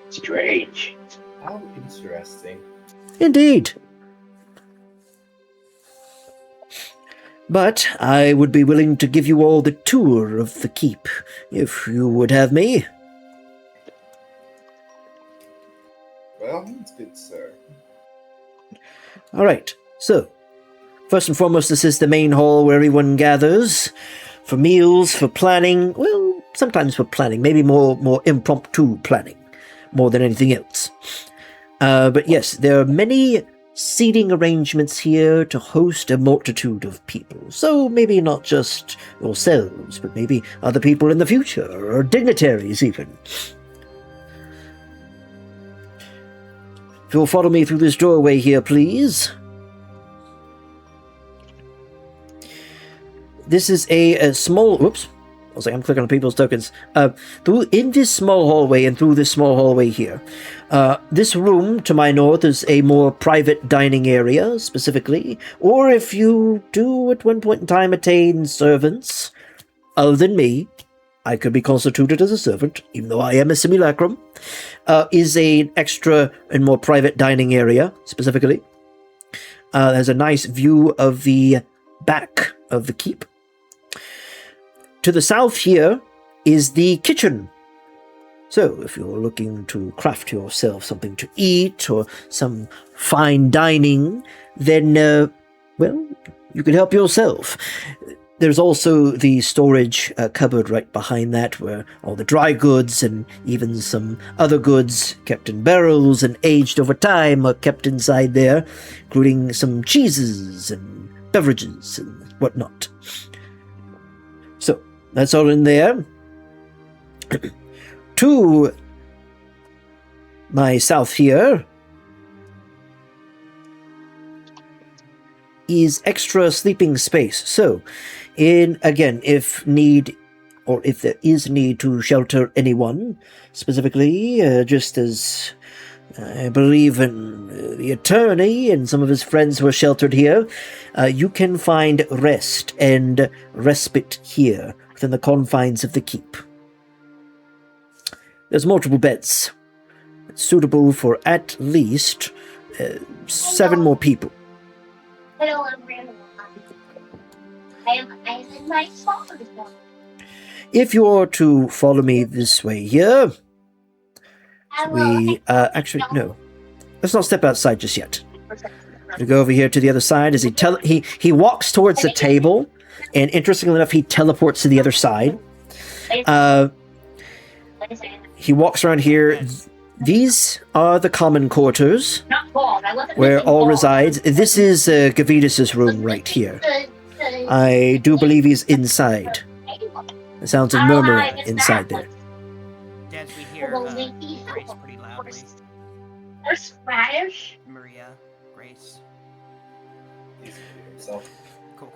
Strange. How interesting. Indeed. But I would be willing to give you all the tour of the keep, if you would have me. Well, that's good, sir. All right, so, first and foremost, this is the main hall where everyone gathers for meals, for planning, well, sometimes for planning, maybe more impromptu planning, more than anything else. But yes, there are many seating arrangements here to host a multitude of people. So maybe not just yourselves, but maybe other people in the future, or dignitaries even. If you'll follow me through this doorway here, please. This is a small... Whoops. I was like, I'm clicking on people's tokens. In this small hallway and through this small hallway here. This room to my north is a more private dining area, specifically. Or if you do at one point in time attain servants, other than me, I could be constituted as a servant, even though I am a simulacrum, is an extra and more private dining area, specifically. There's a nice view of the back of the keep. To the south here is the kitchen. So, if you're looking to craft yourself something to eat or some fine dining, then, well, you can help yourself. There's also the storage cupboard right behind that, where all the dry goods and even some other goods kept in barrels and aged over time are kept inside there, including some cheeses and beverages and whatnot. That's all in there. To my south here is extra sleeping space. So, if need, or if there is need to shelter anyone, specifically, just as I believe in the attorney and some of his friends were sheltered here, you can find rest and respite here within the confines of the keep. There's multiple beds, suitable for at least 7 more people. Hello, I'm Grandma. I said my song. If you are to follow me this way here, we actually no. Let's not step outside just yet. We go over here to the other side as he walks towards the table, and interestingly enough, he teleports to the other side. He walks around here. These are the common quarters where all resides. This is Gavitas' room right here. I do believe he's inside. The sounds of murmuring inside there. Dad, we hear Grace pretty loudly. There's radish. Maria, Grace. So, Cool.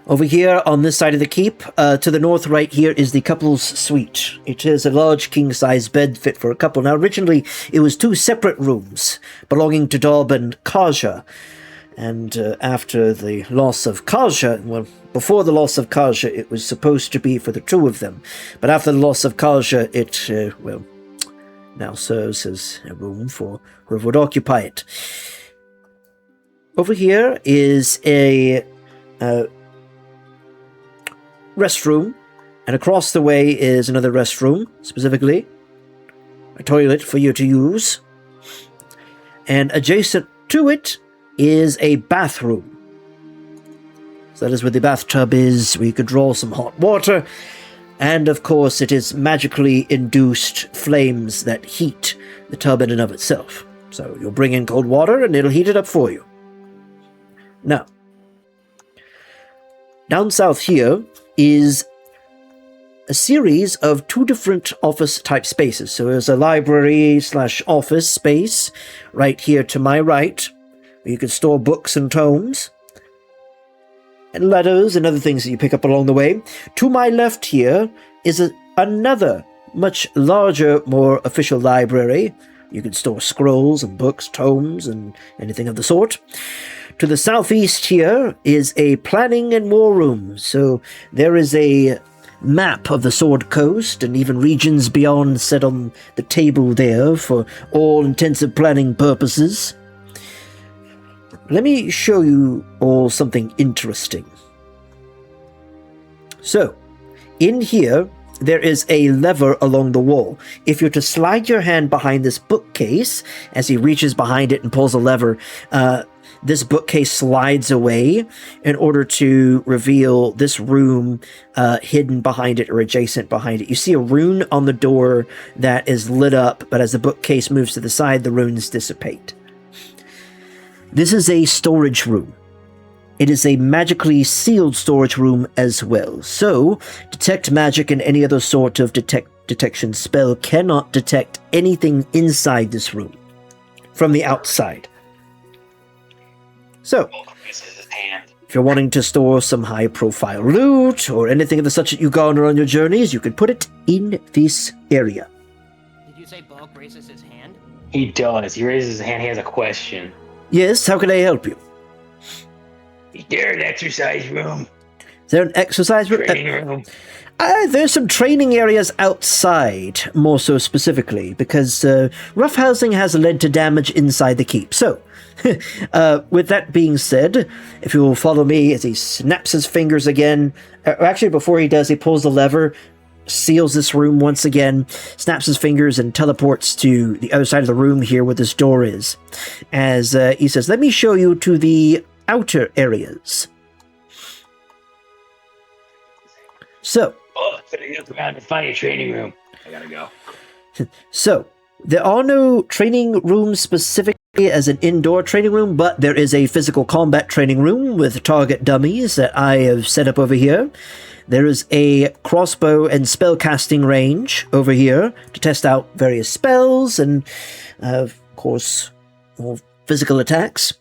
Over here on this side of the keep, to the north right here is the couple's suite. It is a large king-size bed fit for a couple. Now originally it was 2 separate rooms belonging to Dob and Kaja. And after the loss of Kaja, well, before the loss of Kaja, it was supposed to be for the 2 of them. But after the loss of Kaja, it, now serves as a room for whoever would occupy it. Over here is a restroom, and across the way is another restroom, specifically a toilet for you to use. And adjacent to it is a bathroom. So that is where the bathtub is, where you could draw some hot water, and of course it is magically induced flames that heat the tub in and of itself. So you'll bring in cold water and it'll heat it up for you. Now, down south here is a series of 2 different office type spaces. So there's a library / office space right here to my right, where you can store books and tomes, and letters and other things that you pick up along the way. To my left here is another much larger, more official library. You can store scrolls and books, tomes, and anything of the sort. To the southeast here is a planning and war room. So there is a map of the Sword Coast and even regions beyond set on the table there for all intensive planning purposes. Let me show you all something interesting. So, in here, there is a lever along the wall. If you're to slide your hand behind this bookcase, as he reaches behind it and pulls a lever, this bookcase slides away in order to reveal this room hidden behind it or adjacent behind it. You see a rune on the door that is lit up, but as the bookcase moves to the side, the runes dissipate. This is a storage room. It is a magically sealed storage room as well. So, detect magic and any other sort of detection spell cannot detect anything inside this room from the outside. So, if you're wanting to store some high-profile loot or anything of the such that you garner on your journeys, you can put it in this area. Did you say Bulk raises his hand? He does. He raises his hand. He has a question. Yes, how can I help you? Is there an exercise room? Is there an exercise room? Training room? There's some training areas outside, more so specifically, because roughhousing has led to damage inside the keep. So, with that being said, if you will follow me as he snaps his fingers again, actually before he does, he pulls the lever, seals this room once again, snaps his fingers and teleports to the other side of the room here where this door is. As he says, let me show you to the outer areas. So, Gotta look around and find a training room. I gotta go. So, there are no training rooms specifically as an indoor training room, but there is a physical combat training room with target dummies that I have set up over here. There is a crossbow and spellcasting range over here to test out various spells and, of course, more physical attacks.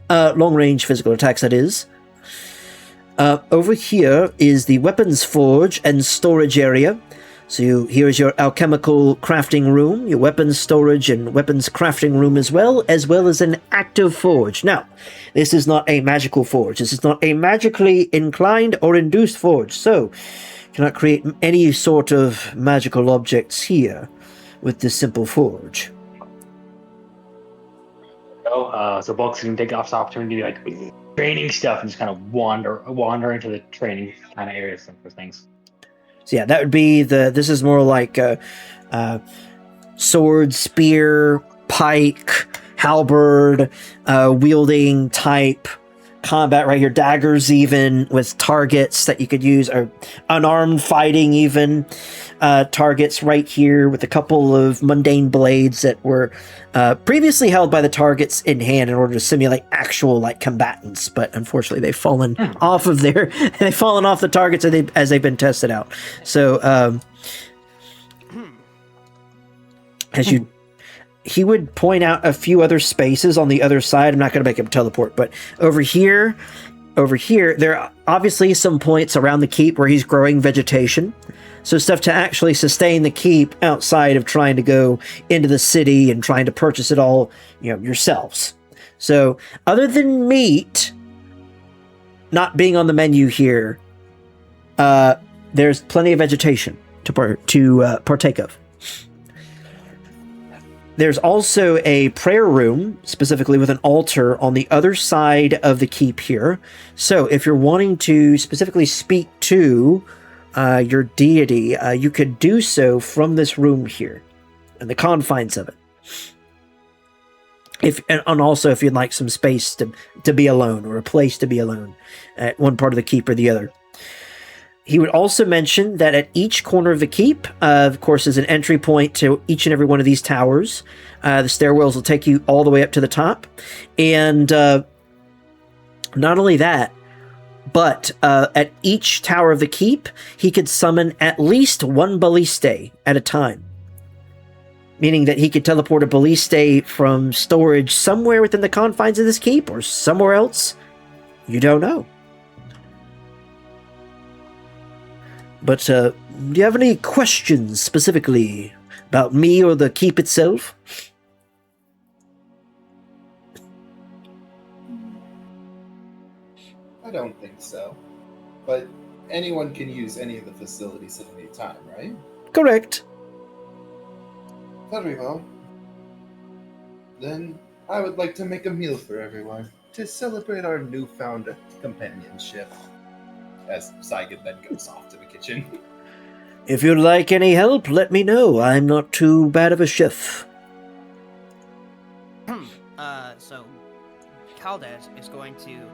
Long-range physical attacks, that is. Over here is the weapons forge and storage area. So here is your alchemical crafting room, your weapons storage and weapons crafting room as well as an active forge. Now, this is not a magical forge. This is not a magically inclined or induced forge. So, you cannot create any sort of magical objects here with this simple forge. So Bulk's gonna take off the opportunity to like training stuff and just kind of wander into the training kind of areas for things. So yeah, that would be this is more like sword, spear, pike, halberd, wielding type combat right here. Daggers even with targets that you could use, or unarmed fighting even. Targets right here with a couple of mundane blades that were previously held by the targets in hand in order to simulate actual like combatants, but unfortunately they've fallen off of they've fallen off the targets as they've been tested out. So he would point out a few other spaces on the other side. I'm not going to make him teleport, but over here, there are obviously some points around the keep where he's growing vegetation. So stuff to actually sustain the keep outside of trying to go into the city and trying to purchase it all, yourselves. So other than meat not being on the menu here, there's plenty of vegetation to partake of. There's also a prayer room, specifically with an altar on the other side of the keep here. So if you're wanting to specifically speak to your deity, you could do so from this room here, in the confines of it. And also if you'd like some space to be alone, or a place to be alone at one part of the keep or the other. He would also mention that at each corner of the keep, of course, is an entry point to each and every one of these towers. The stairwells will take you all the way up to the top. And not only that, but at each tower of the keep, he could summon at least one balliste at a time. Meaning that he could teleport a balliste from storage somewhere within the confines of this keep or somewhere else. You don't know. But do you have any questions specifically about me or the keep itself? I don't think so. But anyone can use any of the facilities at any time, right? Correct. Very well. Then I would like to make a meal for everyone to celebrate our newfound companionship. As Saigon then goes off to the kitchen. If you'd like any help, let me know. I'm not too bad of a chef. So Caldas is going to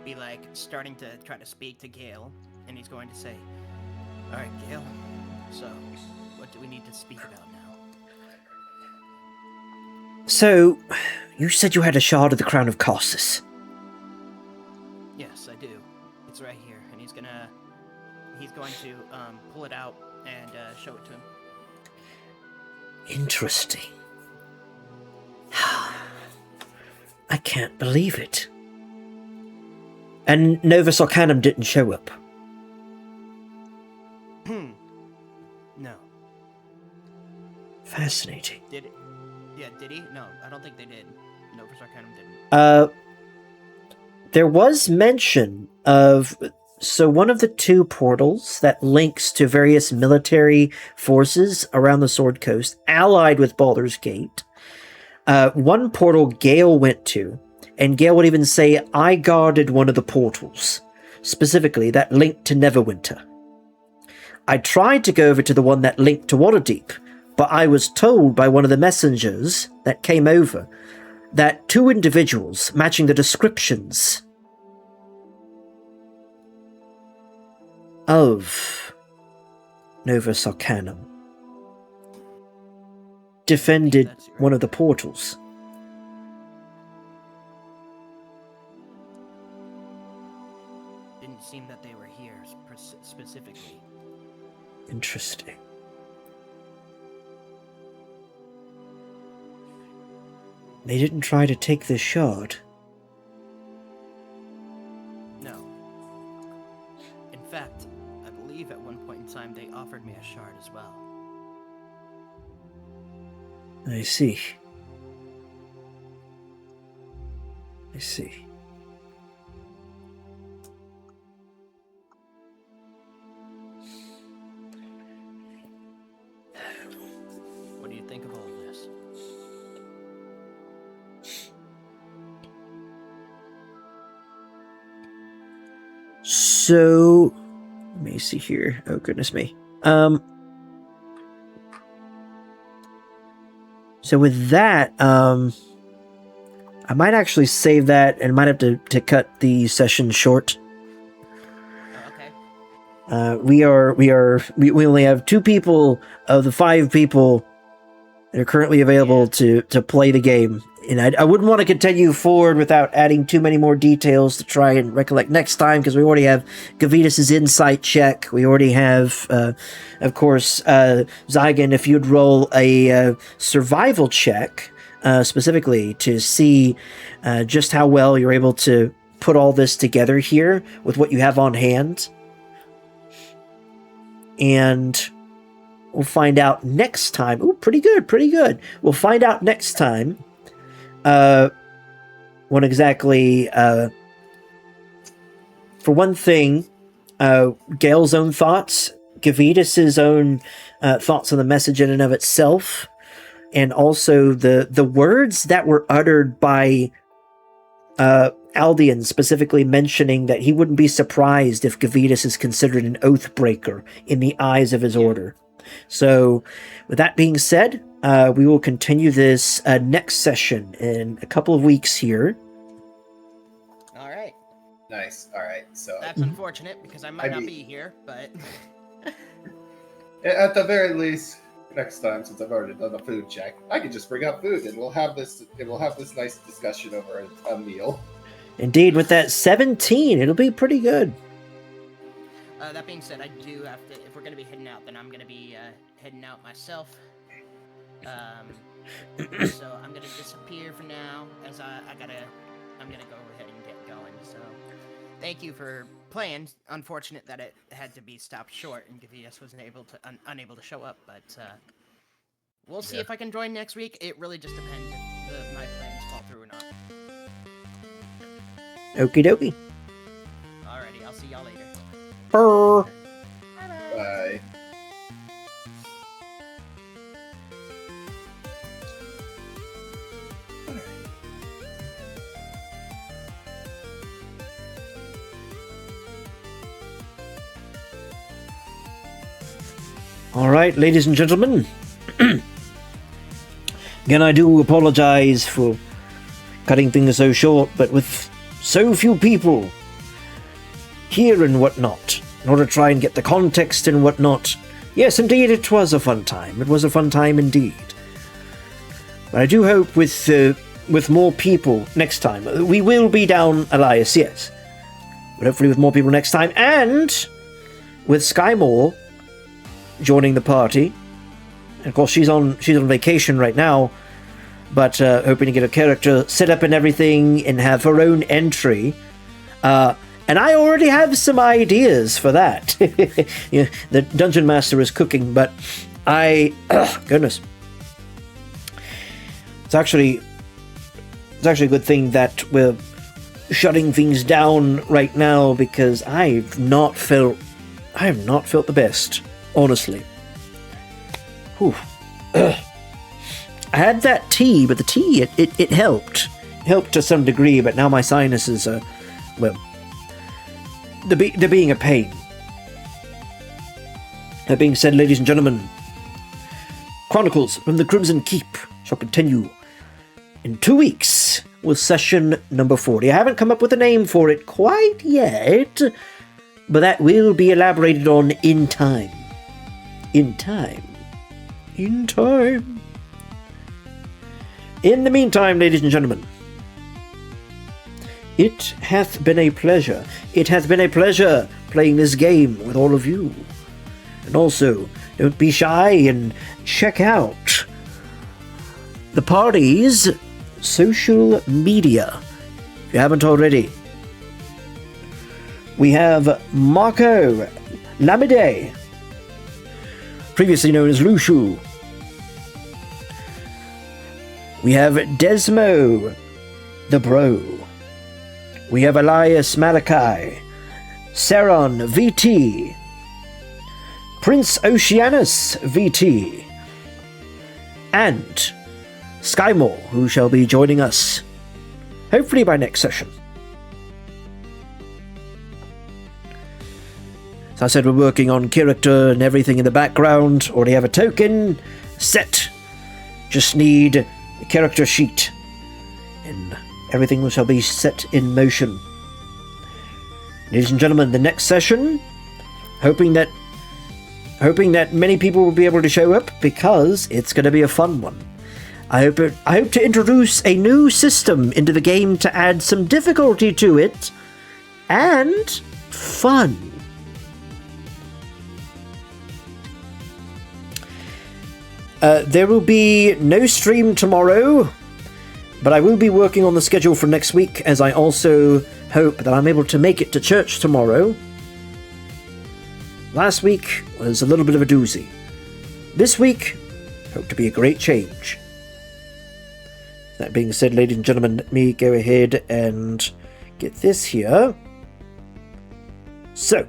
be starting to try to speak to Gale, and he's going to say, "Alright, Gale, so what do we need to speak about now?" So, you said you had a shard of the Crown of Caucasus. Yes, I do. It's right here, and he's going to pull it out and show it to him. Interesting. I can't believe it. And Novus Arcanum didn't show up. No. Fascinating. Did it? Yeah, did he? No, I don't think they did. Novus Arcanum didn't. There was mention of... So one of the two portals that links to various military forces around the Sword Coast, allied with Baldur's Gate, one portal Gale went to, and Gale would even say, I guarded one of the portals, specifically that linked to Neverwinter. I tried to go over to the one that linked to Waterdeep, but I was told by one of the messengers that came over that two individuals matching the descriptions of Novus Arcanum defended one of the portals. didn't seem that they were here specifically. Interesting. They didn't try to take the shard. No. In fact, I believe at one point in time they offered me a shard as well. I see. I see. What do you think of all of this? So, let me see here. Oh, goodness me. So with that, I might actually save that and might have to cut the session short. Okay. We only have 2 people of the 5 people that are currently available to play the game. And I wouldn't want to continue forward without adding too many more details to try and recollect next time, because we already have Gavitas' insight check. We already have, of course, Zygon, if you'd roll a survival check, specifically to see just how well you're able to put all this together here with what you have on hand. And we'll find out next time. Ooh, pretty good, pretty good. We'll find out next time what exactly, for one thing, Gale's own thoughts, Gavitas' own thoughts on the message in and of itself, and also the words that were uttered by Aldian, specifically mentioning that he wouldn't be surprised if Gavitas is considered an oath breaker in the eyes of his order. So, with that being said, we will continue this next session in a couple of weeks here. All right. Nice. All right. So That's unfortunate because I might not be here, but at the very least, next time, since I've already done the food check, I can just bring up food and we'll have this nice discussion over a meal. Indeed, with that 17, it'll be pretty good. that being said, I do have to. If we're gonna be heading out, then I'm gonna be heading out myself. So I'm gonna disappear for now, as I'm gonna go ahead and get going. So thank you for playing. Unfortunate that it had to be stopped short and Gavitas wasn't unable to show up, but we'll see if I can join next week. It really just depends if my plans fall through or not. Okie dokie. Alrighty, I'll see y'all later. Brr. Bye. All right, ladies and gentlemen. Again, I do apologize for cutting things so short, but with so few people here and whatnot, in order to try and get the context and whatnot, yes, indeed, it was a fun time. It was a fun time indeed. But I do hope with more people next time. We will be down Elias, yes. But hopefully with more people next time, and with Skymore joining the party. And of course, she's on vacation right now, but hoping to get a character set up and everything and have her own entry. And I already have some ideas for that. Yeah, the Dungeon Master is cooking, but goodness. It's actually a good thing that we're shutting things down right now, because I have not felt the best, honestly. Whew. I had that tea, but the tea it helped to some degree, but now my sinuses are, well, they're being a pain. That being said, ladies and gentlemen, Chronicles from the Crimson Keep shall continue in 2 weeks with session number 40. I haven't come up with a name for it quite yet, but that will be elaborated on in time. In time. In time. In the meantime, ladies and gentlemen, It hath been a pleasure. It hath been a pleasure playing this game with all of you. And also, don't be shy and check out the party's social media, if you haven't already. We have Marco Lamide, previously known as Lushu. We have Desmo, the Bro. We have Elias Malachi, Saron VT, Prince Oceanus VT, and Skymore, who shall be joining us, hopefully by next session. As I said, we're working on character and everything in the background. Already have a token set. Just need a character sheet, and everything shall be set in motion. Ladies and gentlemen, the next session, hoping that many people will be able to show up, because it's going to be a fun one. I hope to introduce a new system into the game to add some difficulty to it and fun. There will be no stream tomorrow, but I will be working on the schedule for next week, as I also hope that I'm able to make it to church tomorrow. Last week was a little bit of a doozy. This week, hope to be a great change. That being said, ladies and gentlemen, let me go ahead and get this here. So,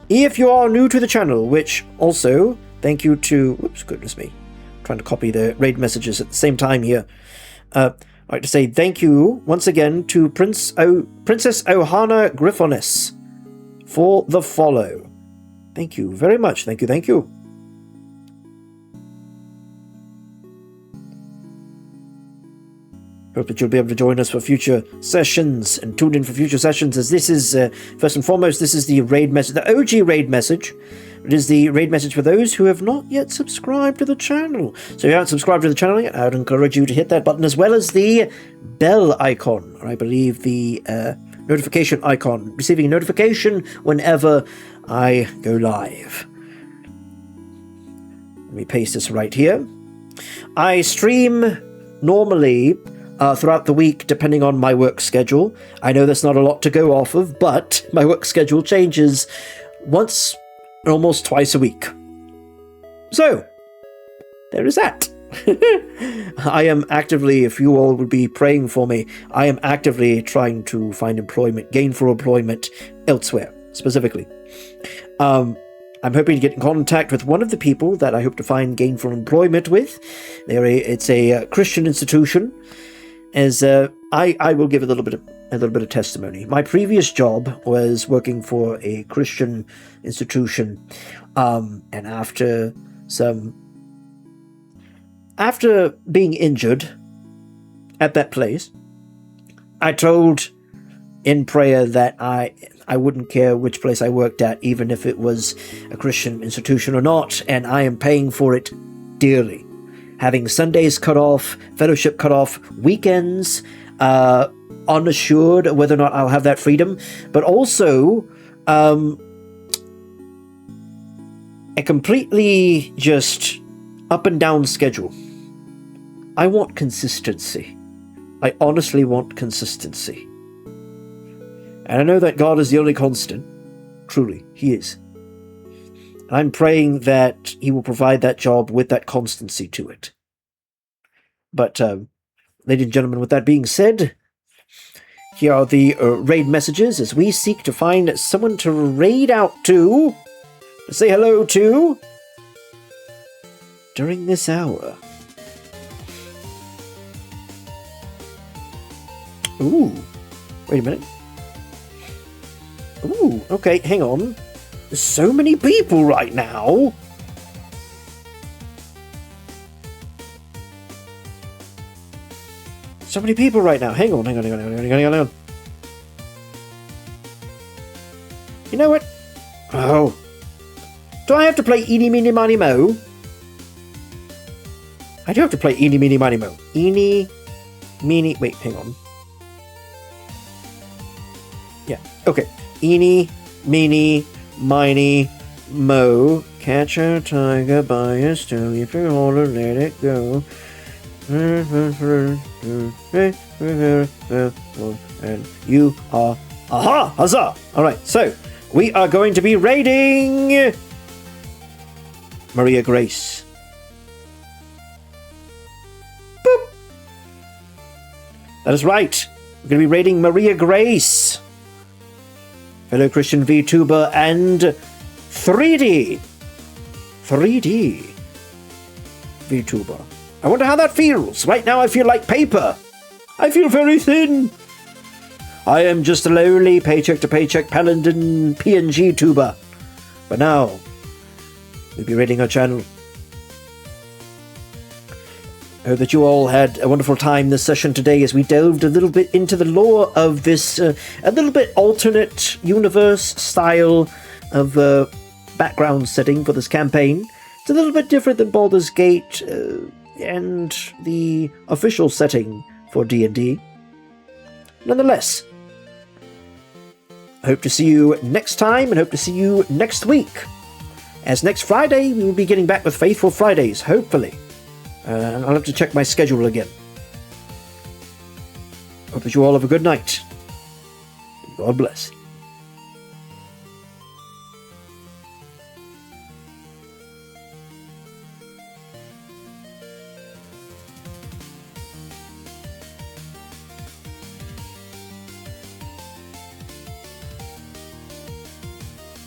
if you are new to the channel, which also, thank you to... Whoops, goodness me. I'm trying to copy the raid messages at the same time here. I'd like to say thank you once again to Princess Ohana Griffonis for the follow. Thank you very much. Thank you, thank you. Hope that you'll be able to join us for future sessions and tune in for future sessions, as this is, first and foremost, this is the raid message, the OG raid message. It is the raid message for those who have not yet subscribed to the channel. So if you haven't subscribed to the channel yet, I would encourage you to hit that button, as well as the bell icon, or I believe the notification icon, receiving a notification whenever I go live. Let me paste this right here. I stream normally throughout the week, depending on my work schedule. I know there's not a lot to go off of, but my work schedule changes once, almost twice a week. So, there is that. I am actively, if you all would be praying for me, I am actively trying to find employment, gainful employment elsewhere, specifically. I'm hoping to get in contact with one of the people that I hope to find gainful employment with. It's a Christian institution, as I will give a little bit of testimony. My previous job was working for a Christian institution, and after being injured at that place, I told in prayer that I wouldn't care which place I worked at, even if it was a Christian institution or not, and I am paying for it dearly. Having Sundays cut off, fellowship cut off, weekends, unassured whether or not I'll have that freedom, but also a completely just up and down schedule. I want consistency. I honestly want consistency. And I know that God is the only constant. Truly, He is. I'm praying that He will provide that job with that constancy to it. But, ladies and gentlemen, with that being said, here are the raid messages as we seek to find someone to raid out to say hello to during this hour. Ooh, wait a minute. Ooh, okay, hang on. There's so many people right now. So many people right now. Hang on. You know what? Oh. Do I have to play Eeny, Meeny, Miny, Mo? I do have to play Eeny, Meeny, Miny, Mo. Eeny, Meeny... Wait, hang on. Yeah. Okay. Eeny, meeny, miny, mo. Catch a tiger by his tail. If you hold it, let it go. And you are. Aha! Huzzah! Alright, so we are going to be raiding Maria Grace. Boop! That is right. We're going to be raiding Maria Grace, fellow Christian VTuber and 3D VTuber. I wonder how that feels. Right now I feel like paper. I feel very thin. I am just a lowly paycheck to paycheck Paladin PNG tuber. But now, we'll be raiding her channel. I hope that you all had a wonderful time this session today as we delved a little bit into the lore of this a little bit alternate universe style of background setting for this campaign. It's a little bit different than Baldur's Gate and the official setting for D&D. Nonetheless, I hope to see you next time and hope to see you next week. As next Friday, we will be getting back with Faithful Fridays, hopefully. I'll have to check my schedule again. Hope that you all have a good night. God bless.